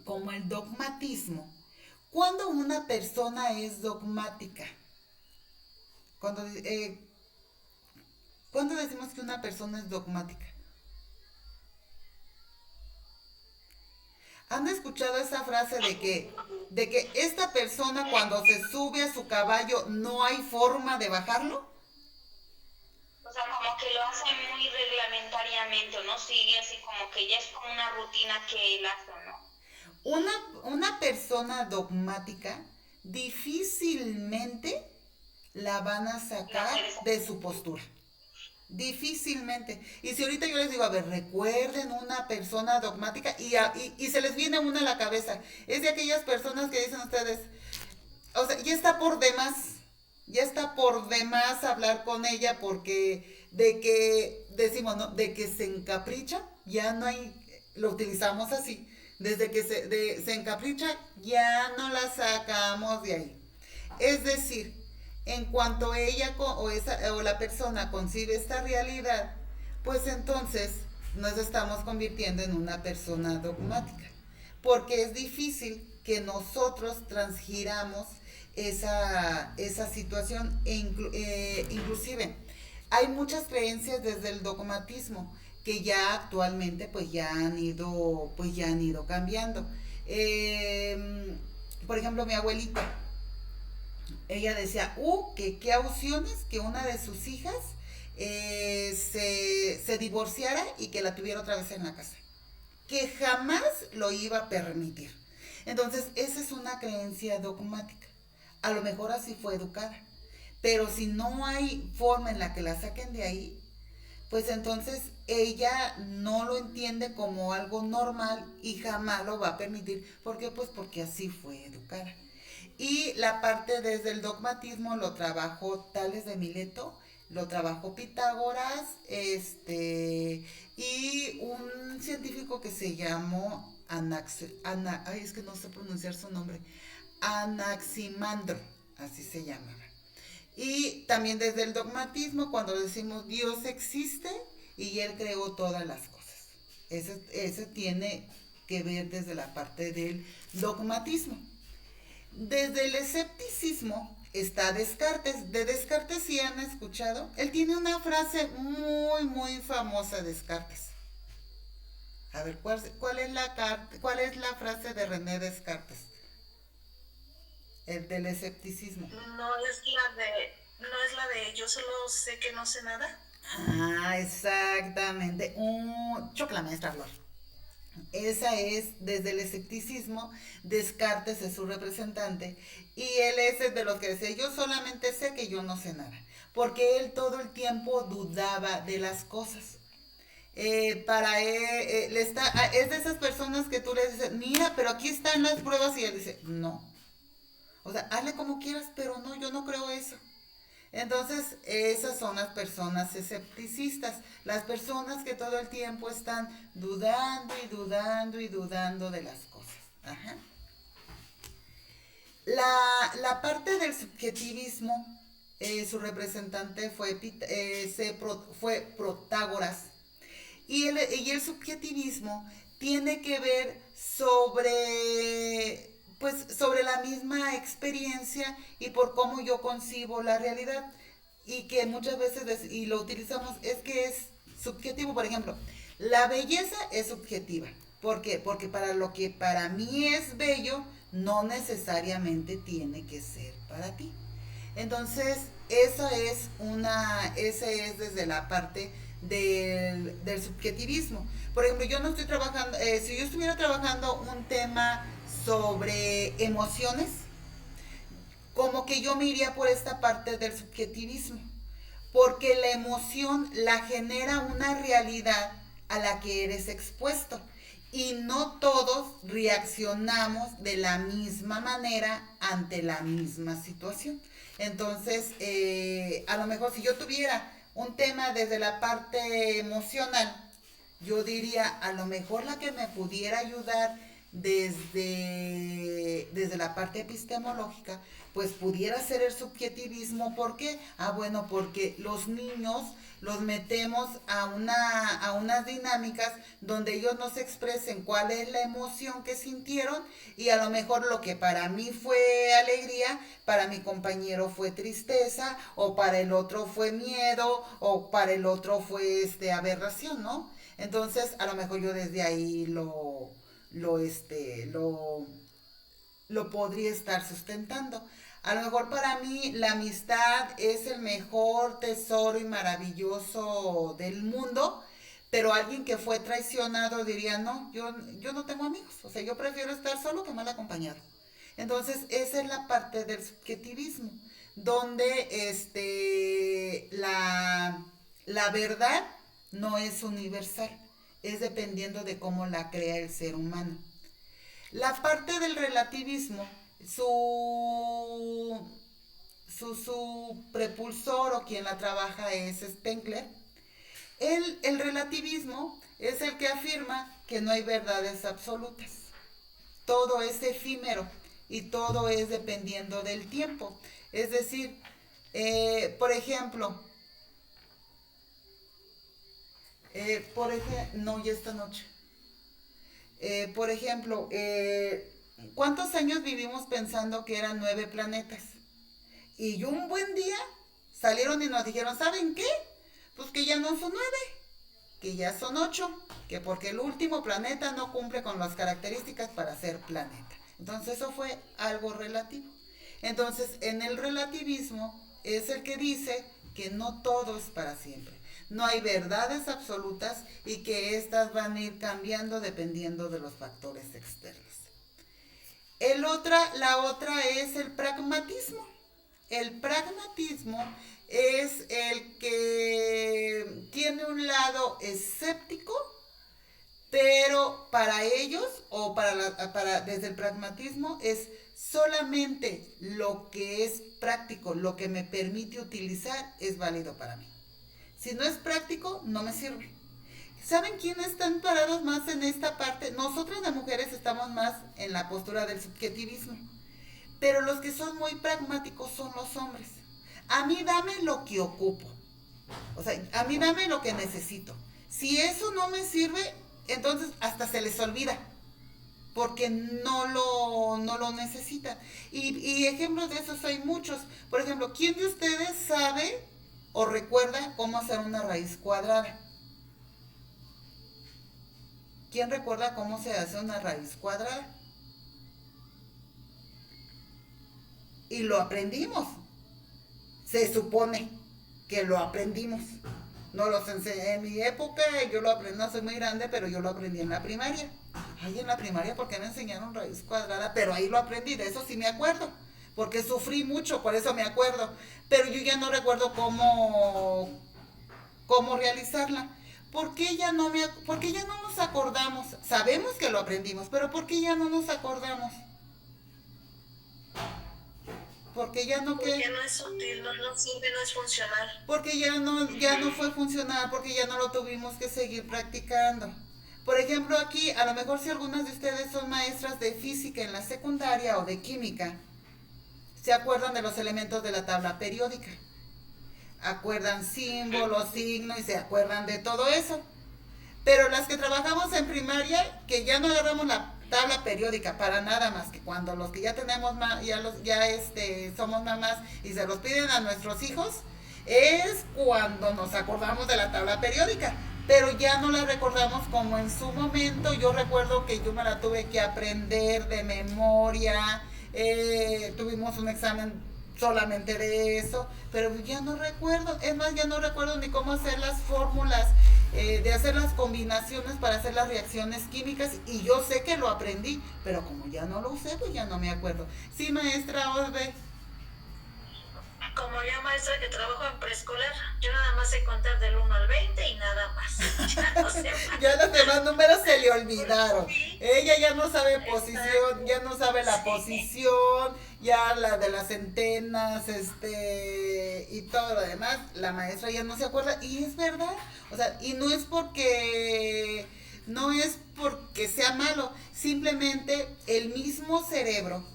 como el dogmatismo, cuando una persona es dogmática, cuando, ¿cuándo decimos que una persona es dogmática? ¿Han escuchado esa frase de que esta persona cuando se sube a su caballo no hay forma de bajarlo? O sea, como que lo hace muy reglamentariamente, ¿no? Sigue así como que ya es como una rutina que él hace, ¿no? Una persona dogmática difícilmente la van a sacar de su postura. Difícilmente. Y si ahorita yo les digo, a ver, recuerden una persona dogmática y se les viene una a la cabeza. Es de aquellas personas que dicen ustedes, o sea, ya está por demás hablar con ella porque de que decimos, ¿no? De que se encapricha, ya no hay, lo utilizamos así. Desde que se encapricha, ya no la sacamos de ahí. Es decir, en cuanto ella o la persona concibe esta realidad, pues entonces nos estamos convirtiendo en una persona dogmática, porque es difícil que nosotros transgiramos esa situación inclusive hay muchas creencias desde el dogmatismo que ya actualmente pues ya han ido cambiando. Por ejemplo, mi abuelita, ella decía, que qué opciones que una de sus hijas se divorciara y que la tuviera otra vez en la casa. Que jamás lo iba a permitir. Entonces, esa es una creencia dogmática. A lo mejor así fue educada. Pero si no hay forma en la que la saquen de ahí, pues entonces ella no lo entiende como algo normal y jamás lo va a permitir. ¿Por qué? Pues porque así fue educada. Y la parte desde el dogmatismo lo trabajó Tales de Mileto, lo trabajó Pitágoras, y un científico que se llamó es que no sé pronunciar su nombre, Anaximandro, así se llamaba. Y también desde el dogmatismo, cuando decimos Dios existe y Él creó todas las cosas. Ese tiene que ver desde la parte del dogmatismo. Desde el escepticismo está Descartes. De Descartes, ¿sí han escuchado? Él tiene una frase muy, muy famosa, Descartes. A ver, ¿cuál es la frase de René Descartes? El del escepticismo. No es la de yo solo sé que no sé nada. Ah, exactamente. Chocla, maestra Flor. Esa es, desde el escepticismo, Descartes es su representante, y él es de los que decía, yo solamente sé que yo no sé nada, porque él todo el tiempo dudaba de las cosas. Para él, es de esas personas que tú le dices, mira, pero aquí están las pruebas, y él dice, no. O sea, hazle como quieras, pero no, yo no creo eso. Entonces, esas son las personas escepticistas, las personas que todo el tiempo están dudando y dudando y dudando de las cosas. Ajá. La parte del subjetivismo, su representante fue Protágoras. Y el subjetivismo tiene que ver sobre la misma experiencia y por cómo yo concibo la realidad, y que muchas veces y lo utilizamos, es que es subjetivo. Por ejemplo, la belleza es subjetiva. ¿Por qué? Porque para lo que para mí es bello no necesariamente tiene que ser para ti. Entonces, ese es desde la parte del subjetivismo. Por ejemplo, yo no estoy trabajando, si yo estuviera trabajando un tema sobre emociones, como que yo me iría por esta parte del subjetivismo, porque la emoción la genera una realidad a la que eres expuesto, y no todos reaccionamos de la misma manera ante la misma situación. Entonces, a lo mejor si yo tuviera un tema desde la parte emocional, yo diría, a lo mejor la que me pudiera ayudar desde la parte epistemológica, pues pudiera ser el subjetivismo. ¿Por qué? Bueno, porque los niños los metemos a unas dinámicas donde ellos nos expresen cuál es la emoción que sintieron, y a lo mejor lo que para mí fue alegría, para mi compañero fue tristeza, o para el otro fue miedo, o para el otro fue aberración, ¿no? Entonces, a lo mejor yo desde ahí lo podría estar sustentando. A lo mejor para mí la amistad es el mejor tesoro y maravilloso del mundo, pero alguien que fue traicionado diría, no, yo no tengo amigos, o sea, yo prefiero estar solo que mal acompañado. Entonces, esa es la parte del subjetivismo, donde la verdad no es universal, es dependiendo de cómo la crea el ser humano. La parte del relativismo, su prepulsor o quien la trabaja es Spengler. El relativismo es el que afirma que no hay verdades absolutas. Todo es efímero y todo es dependiendo del tiempo. Es decir, por ejemplo, no, ya esta noche. Por ejemplo, ¿cuántos años vivimos pensando que eran 9 planetas? Y un buen día salieron y nos dijeron, ¿saben qué? Pues que ya no son 9, que ya son 8, que porque el último planeta no cumple con las características para ser planeta. Entonces eso fue algo relativo. Entonces, en el relativismo es el que dice que no todo es para siempre. No hay verdades absolutas y que éstas van a ir cambiando dependiendo de los factores externos. La otra es el pragmatismo. El pragmatismo es el que tiene un lado escéptico, pero para ellos, o desde el pragmatismo, es solamente lo que es práctico, lo que me permite utilizar, es válido para mí. Si no es práctico, no me sirve. ¿Saben quiénes están parados más en esta parte? Nosotras las mujeres estamos más en la postura del subjetivismo, pero los que son muy pragmáticos son los hombres. A mí dame lo que ocupo, o sea, a mí dame lo que necesito. Si eso no me sirve, entonces hasta se les olvida, porque no lo necesitan. Y ejemplos de esos hay muchos. Por ejemplo, ¿quién de ustedes sabe o recuerda cómo hacer una raíz cuadrada? ¿Quién recuerda cómo se hace una raíz cuadrada? Y lo aprendimos. Se supone que lo aprendimos. No los enseñé en mi época, yo lo aprendí, no soy muy grande, pero yo lo aprendí en la primaria. Ay, en la primaria, ¿por qué me enseñaron raíz cuadrada? Pero ahí lo aprendí, de eso sí me acuerdo, porque sufrí mucho, por eso me acuerdo. Pero yo ya no recuerdo cómo realizarla. ¿Por qué ya no nos acordamos? Sabemos que lo aprendimos, pero ¿por qué ya no nos acordamos? Porque ya no, porque no es útil, no sirve, no es funcional. Porque ya no fue funcional, porque ya no lo tuvimos que seguir practicando. Por ejemplo, aquí, a lo mejor si algunas de ustedes son maestras de física en la secundaria o de química, se acuerdan de los elementos de la tabla periódica. Acuerdan símbolos, signos y se acuerdan de todo eso. Pero las que trabajamos en primaria, que ya no agarramos la tabla periódica para nada más que cuando los que ya tenemos somos mamás y se los piden a nuestros hijos, es cuando nos acordamos de la tabla periódica, pero ya no la recordamos como en su momento. Yo recuerdo que yo me la tuve que aprender de memoria, tuvimos un examen solamente de eso, pero ya no recuerdo, es más, ya no recuerdo ni cómo hacer las fórmulas, de hacer las combinaciones para hacer las reacciones químicas, y yo sé que lo aprendí, pero como ya no lo usé, pues ya no me acuerdo. Sí, maestra Osbe. Como ya maestra que trabajo en preescolar. Yo nada más sé contar del 1 al 20 y nada más. Ya no sé más. Ya los demás números se le olvidaron. Ella ya no sabe posición, ya no sabe la posición, ya la de las centenas, y todo lo demás, la maestra ya no se acuerda. Y es verdad, o sea, y no es porque sea malo, simplemente el mismo cerebro.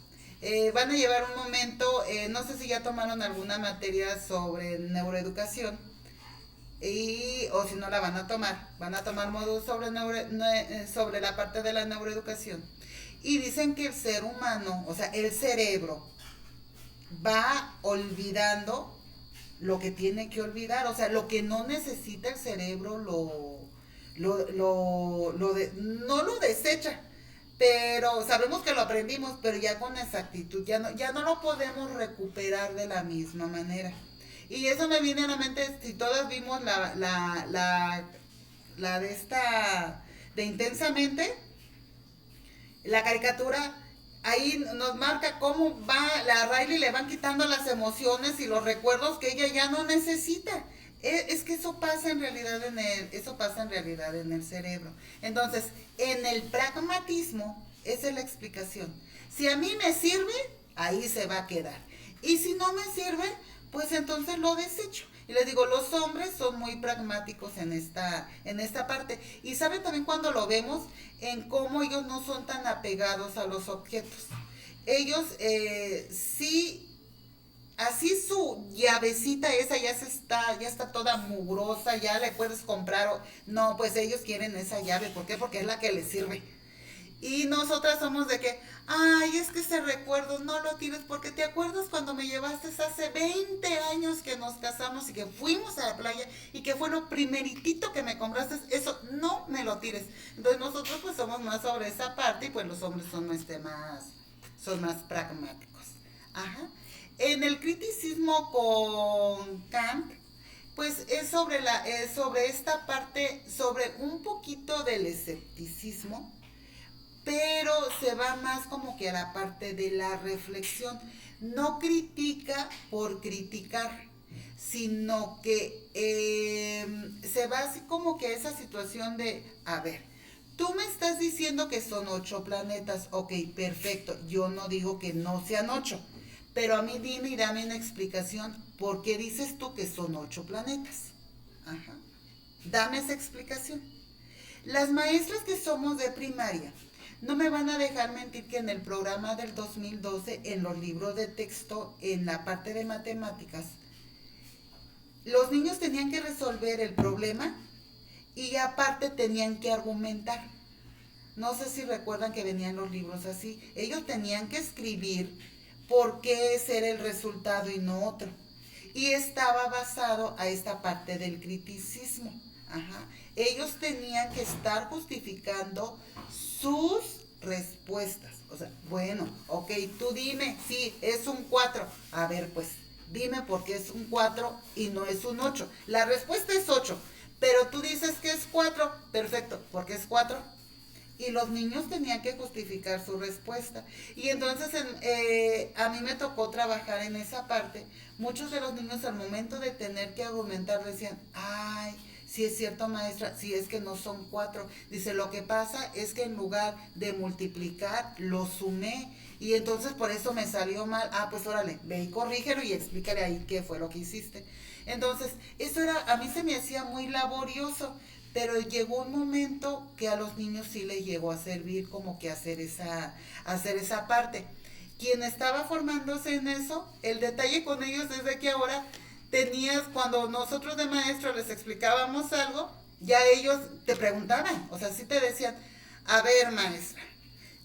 Van a llevar un momento, no sé si ya tomaron alguna materia sobre neuroeducación, o si no la van a tomar módulos sobre la parte de la neuroeducación. Y dicen que el ser humano, o sea, el cerebro, va olvidando lo que tiene que olvidar, o sea, lo que no necesita el cerebro no lo desecha, pero sabemos que lo aprendimos, pero ya con exactitud, ya no lo podemos recuperar de la misma manera. Y eso me viene a la mente, si todas vimos la de esta, de Intensamente, la caricatura, ahí nos marca cómo la Riley le van quitando las emociones y los recuerdos que ella ya no necesita. Es que eso pasa en realidad en el cerebro. Entonces, en el pragmatismo, esa es la explicación. Si a mí me sirve, ahí se va a quedar. Y si no me sirve, pues entonces lo desecho. Y les digo, los hombres son muy pragmáticos en esta parte. Y saben también cuando lo vemos, en cómo ellos no son tan apegados a los objetos. Ellos sí, así su llavecita esa ya está toda mugrosa, ya le puedes comprar. No, pues ellos quieren esa llave. ¿Por qué? Porque es la que les sirve. Y nosotras somos de que, ay, es que ese recuerdo no lo tires porque te acuerdas cuando me llevaste hace 20 años que nos casamos y que fuimos a la playa y que fue lo primeritito que me compraste, eso no me lo tires. Entonces nosotros pues somos más sobre esa parte y pues los hombres son más pragmáticos. Ajá. En el criticismo con Kant, pues es sobre esta parte, sobre un poquito del escepticismo, pero se va más como que a la parte de la reflexión. No critica por criticar, sino que se va así como que a esa situación de, a ver, tú me estás diciendo que son 8 planetas, ok, perfecto, yo no digo que no sean 8, pero a mí dime y dame una explicación, ¿por qué dices tú que son 8 planetas? Ajá, dame esa explicación. Las maestras que somos de primaria, no me van a dejar mentir que en el programa del 2012, en los libros de texto, en la parte de matemáticas, los niños tenían que resolver el problema y aparte tenían que argumentar. No sé si recuerdan que venían los libros así. Ellos tenían que escribir por qué ese era el resultado y no otro. Y estaba basado a esta parte del criticismo. Ajá. Ellos tenían que estar justificando sus respuestas. O sea, bueno, ok, tú dime, sí, es un 4. A ver, pues, dime por qué es un 4 y no es un 8. La respuesta es 8, pero tú dices que es 4. Perfecto, ¿por qué es 4? Y los niños tenían que justificar su respuesta. Y entonces a mí me tocó trabajar en esa parte. Muchos de los niños al momento de tener que argumentar decían, ay, sí es cierto maestra, sí es que no son 4. Dice, lo que pasa es que en lugar de multiplicar, lo sumé. Y entonces por eso me salió mal. Ah, pues órale, ve y corrígelo y explícale ahí qué fue lo que hiciste. Entonces, eso a mí se me hacía muy laborioso. Pero llegó un momento que a los niños sí les llegó a servir como que hacer esa parte. Quien estaba formándose en eso, el detalle con ellos es de que ahora cuando nosotros de maestro les explicábamos algo, ya ellos te preguntaban, o sea, sí te decían, a ver maestra,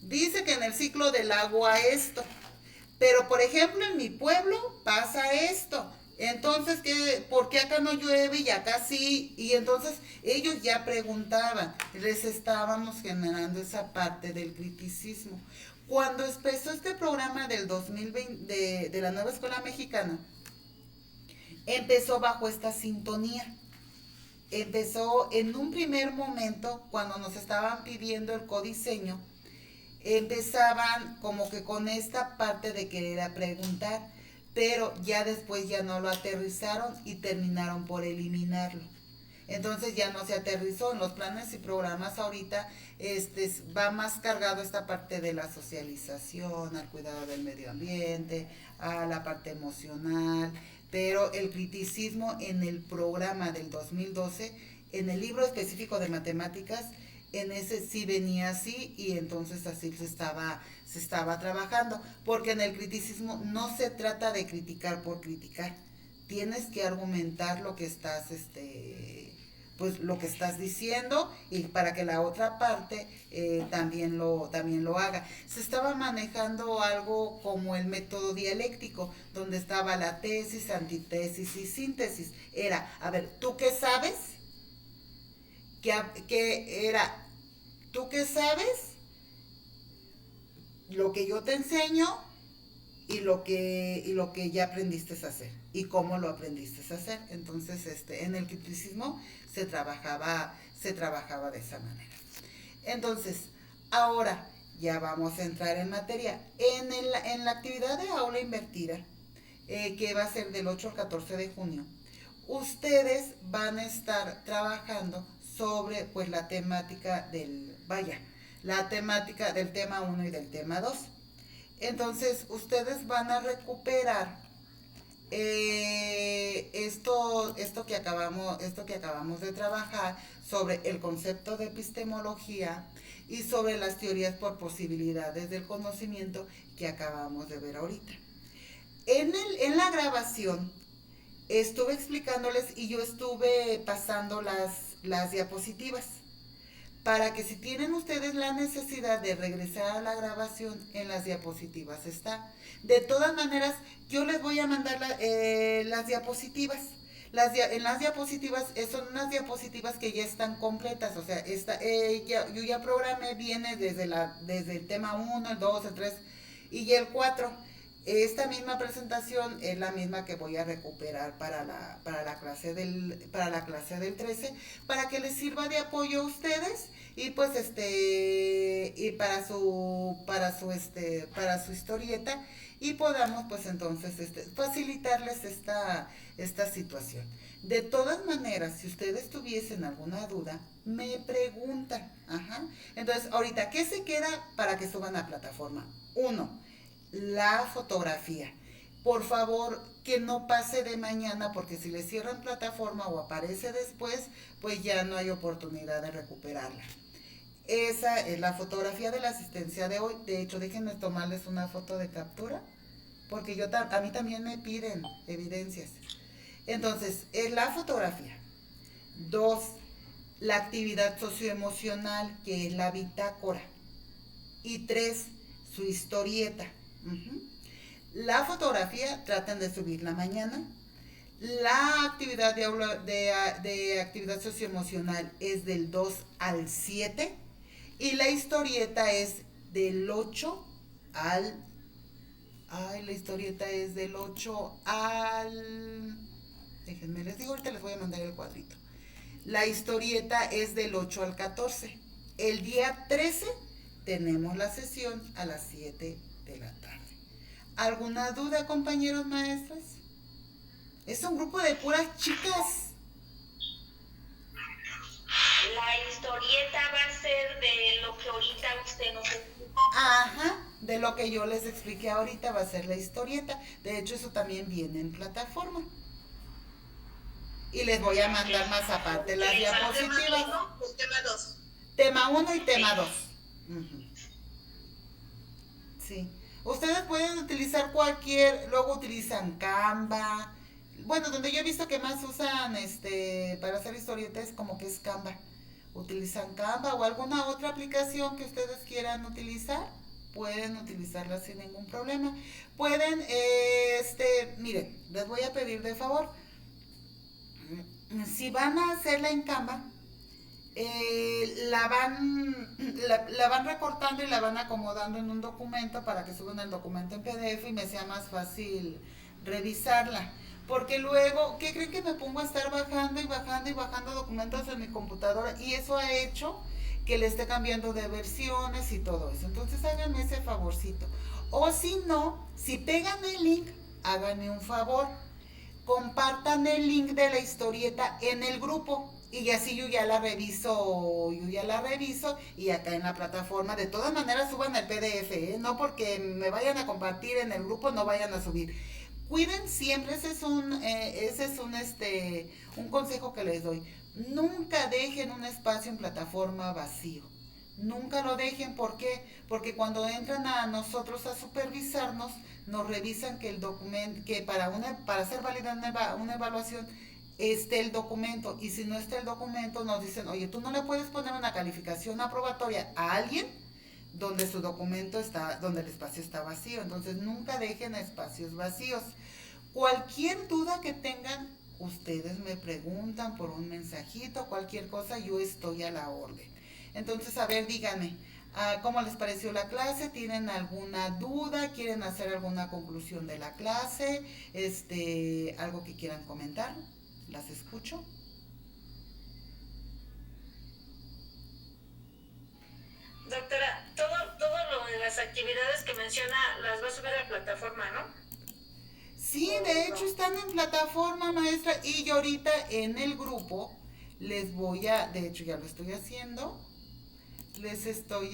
dice que en el ciclo del agua esto, pero por ejemplo en mi pueblo pasa esto. Entonces, ¿por qué acá no llueve y acá sí? Y entonces ellos ya preguntaban, les estábamos generando esa parte del criticismo. Cuando empezó este programa del 2020 de la nueva escuela mexicana, empezó bajo esta sintonía. Empezó en un primer momento, cuando nos estaban pidiendo el codiseño, empezaban como que con esta parte de querer preguntar. pero ya después ya no lo aterrizaron y terminaron por eliminarlo. Entonces ya no se aterrizó en los planes y programas ahorita, va más cargado esta parte de la socialización, al cuidado del medio ambiente, a la parte emocional, pero el criticismo en el programa del 2012, en el libro específico de matemáticas, en ese sí venía así y entonces así se estaba trabajando, porque en el criticismo no se trata de criticar por criticar, tienes que argumentar lo que estás, pues lo que estás diciendo y para que la otra parte también lo haga. Se estaba manejando algo como el método dialéctico, donde estaba la tesis, antitesis y síntesis. Era, a ver, ¿tú qué sabes? ¿Tú qué sabes? Lo que yo te enseño y lo que ya aprendiste a hacer y cómo lo aprendiste a hacer. Entonces, en el criticismo se trabajaba de esa manera. Entonces, ahora ya vamos a entrar en materia. En la actividad de aula invertida, que va a ser del 8 al 14 de junio, ustedes van a estar trabajando sobre pues la temática la temática del tema 1 y del tema 2. Entonces, ustedes van a recuperar esto que acabamos de trabajar sobre el concepto de epistemología y sobre las teorías por posibilidades del conocimiento que acabamos de ver ahorita. En la grabación estuve explicándoles y yo estuve pasando las diapositivas para que si tienen ustedes la necesidad de regresar a la grabación, en las diapositivas está. De todas maneras, yo les voy a mandar las diapositivas. En las diapositivas, son unas diapositivas que ya están completas, o sea, yo ya programé, viene desde el tema 1, el 2, el 3 y el 4. Esta misma presentación es la misma que voy a recuperar para la clase del 13, para que les sirva de apoyo a ustedes y pues y para su historieta y podamos pues entonces facilitarles esta situación. De todas maneras, si ustedes tuviesen alguna duda, me preguntan. Entonces, ahorita, ¿qué se queda para que suban a plataforma? 1, la fotografía. Por favor, que no pase de mañana, porque si le cierran plataforma o aparece después, pues ya no hay oportunidad de recuperarla. Esa es la fotografía de la asistencia de hoy. De hecho, déjenme tomarles una foto de captura, porque a mí también me piden evidencias. Entonces, es la fotografía. 2, la actividad socioemocional, que es la bitácora. Y 3, su historieta. La fotografía traten de subirla mañana. La actividad de actividad socioemocional es del 2 al 7 y la historieta es del 8 al... la historieta es del 8 al... Déjenme les digo, ahorita les voy a mandar el cuadrito. La historieta es del 8 al 14. El día 13 tenemos la sesión a las 7 de la tarde. ¿Alguna duda, compañeros maestros? Es un grupo de puras chicas. La historieta va a ser de lo que ahorita usted nos explicó. De lo que yo les expliqué ahorita va a ser la historieta. De hecho, eso también viene en plataforma. Y les voy a mandar más aparte las diapositivas. Tema 1 o tema 2. Tema 1 y tema 2. Sí. Ustedes pueden utilizar luego utilizan Canva. Bueno, donde yo he visto que más usan para hacer historietas como que es Canva. Utilizan Canva o alguna otra aplicación que ustedes quieran utilizar, pueden utilizarla sin ningún problema. Pueden, miren, les voy a pedir de favor, si van a hacerla en Canva, la van recortando y la van acomodando en un documento para que suban el documento en PDF y me sea más fácil revisarla. Porque luego, ¿qué creen que me pongo a estar bajando y bajando documentos en mi computadora? Y eso ha hecho que le esté cambiando de versiones y todo eso. Entonces háganme ese favorcito. O si no, si pegan el link, háganme un favor, compartan el link de la historieta en el grupo y así yo ya la reviso y acá en la plataforma. De todas maneras suban el PDF, ¿eh? No porque me vayan a compartir en el grupo, no vayan a subir. Cuiden siempre, ese es un consejo que les doy. Nunca dejen un espacio en plataforma vacío. Nunca lo dejen, ¿por qué? Porque cuando entran a nosotros a supervisarnos, nos revisan que el documento, que para ser válida una evaluación esté el documento, y si no está el documento nos dicen, oye, tú no le puedes poner una calificación aprobatoria a alguien donde su documento está, donde el espacio está vacío. Entonces nunca dejen espacios vacíos. Cualquier duda que tengan, ustedes me preguntan por un mensajito, cualquier cosa, yo estoy a la orden. Entonces, a ver, díganme, ¿cómo les pareció la clase? ¿Tienen alguna duda? ¿Quieren hacer alguna conclusión de la clase? ¿Algo que quieran comentar? ¿Las escucho? Doctora, todo lo de las actividades que menciona las va a subir a la plataforma, ¿no? Sí, de hecho están en plataforma, maestra, y yo ahorita en el grupo les voy a, de hecho ya lo estoy haciendo, les estoy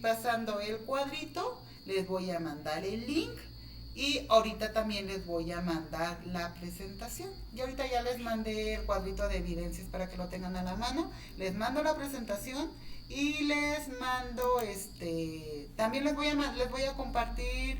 pasando el cuadrito, les voy a mandar el link y ahorita también les voy a mandar la presentación. Y ahorita ya les mandé el cuadrito de evidencias para que lo tengan a la mano, les mando la presentación y les mando también les voy a compartir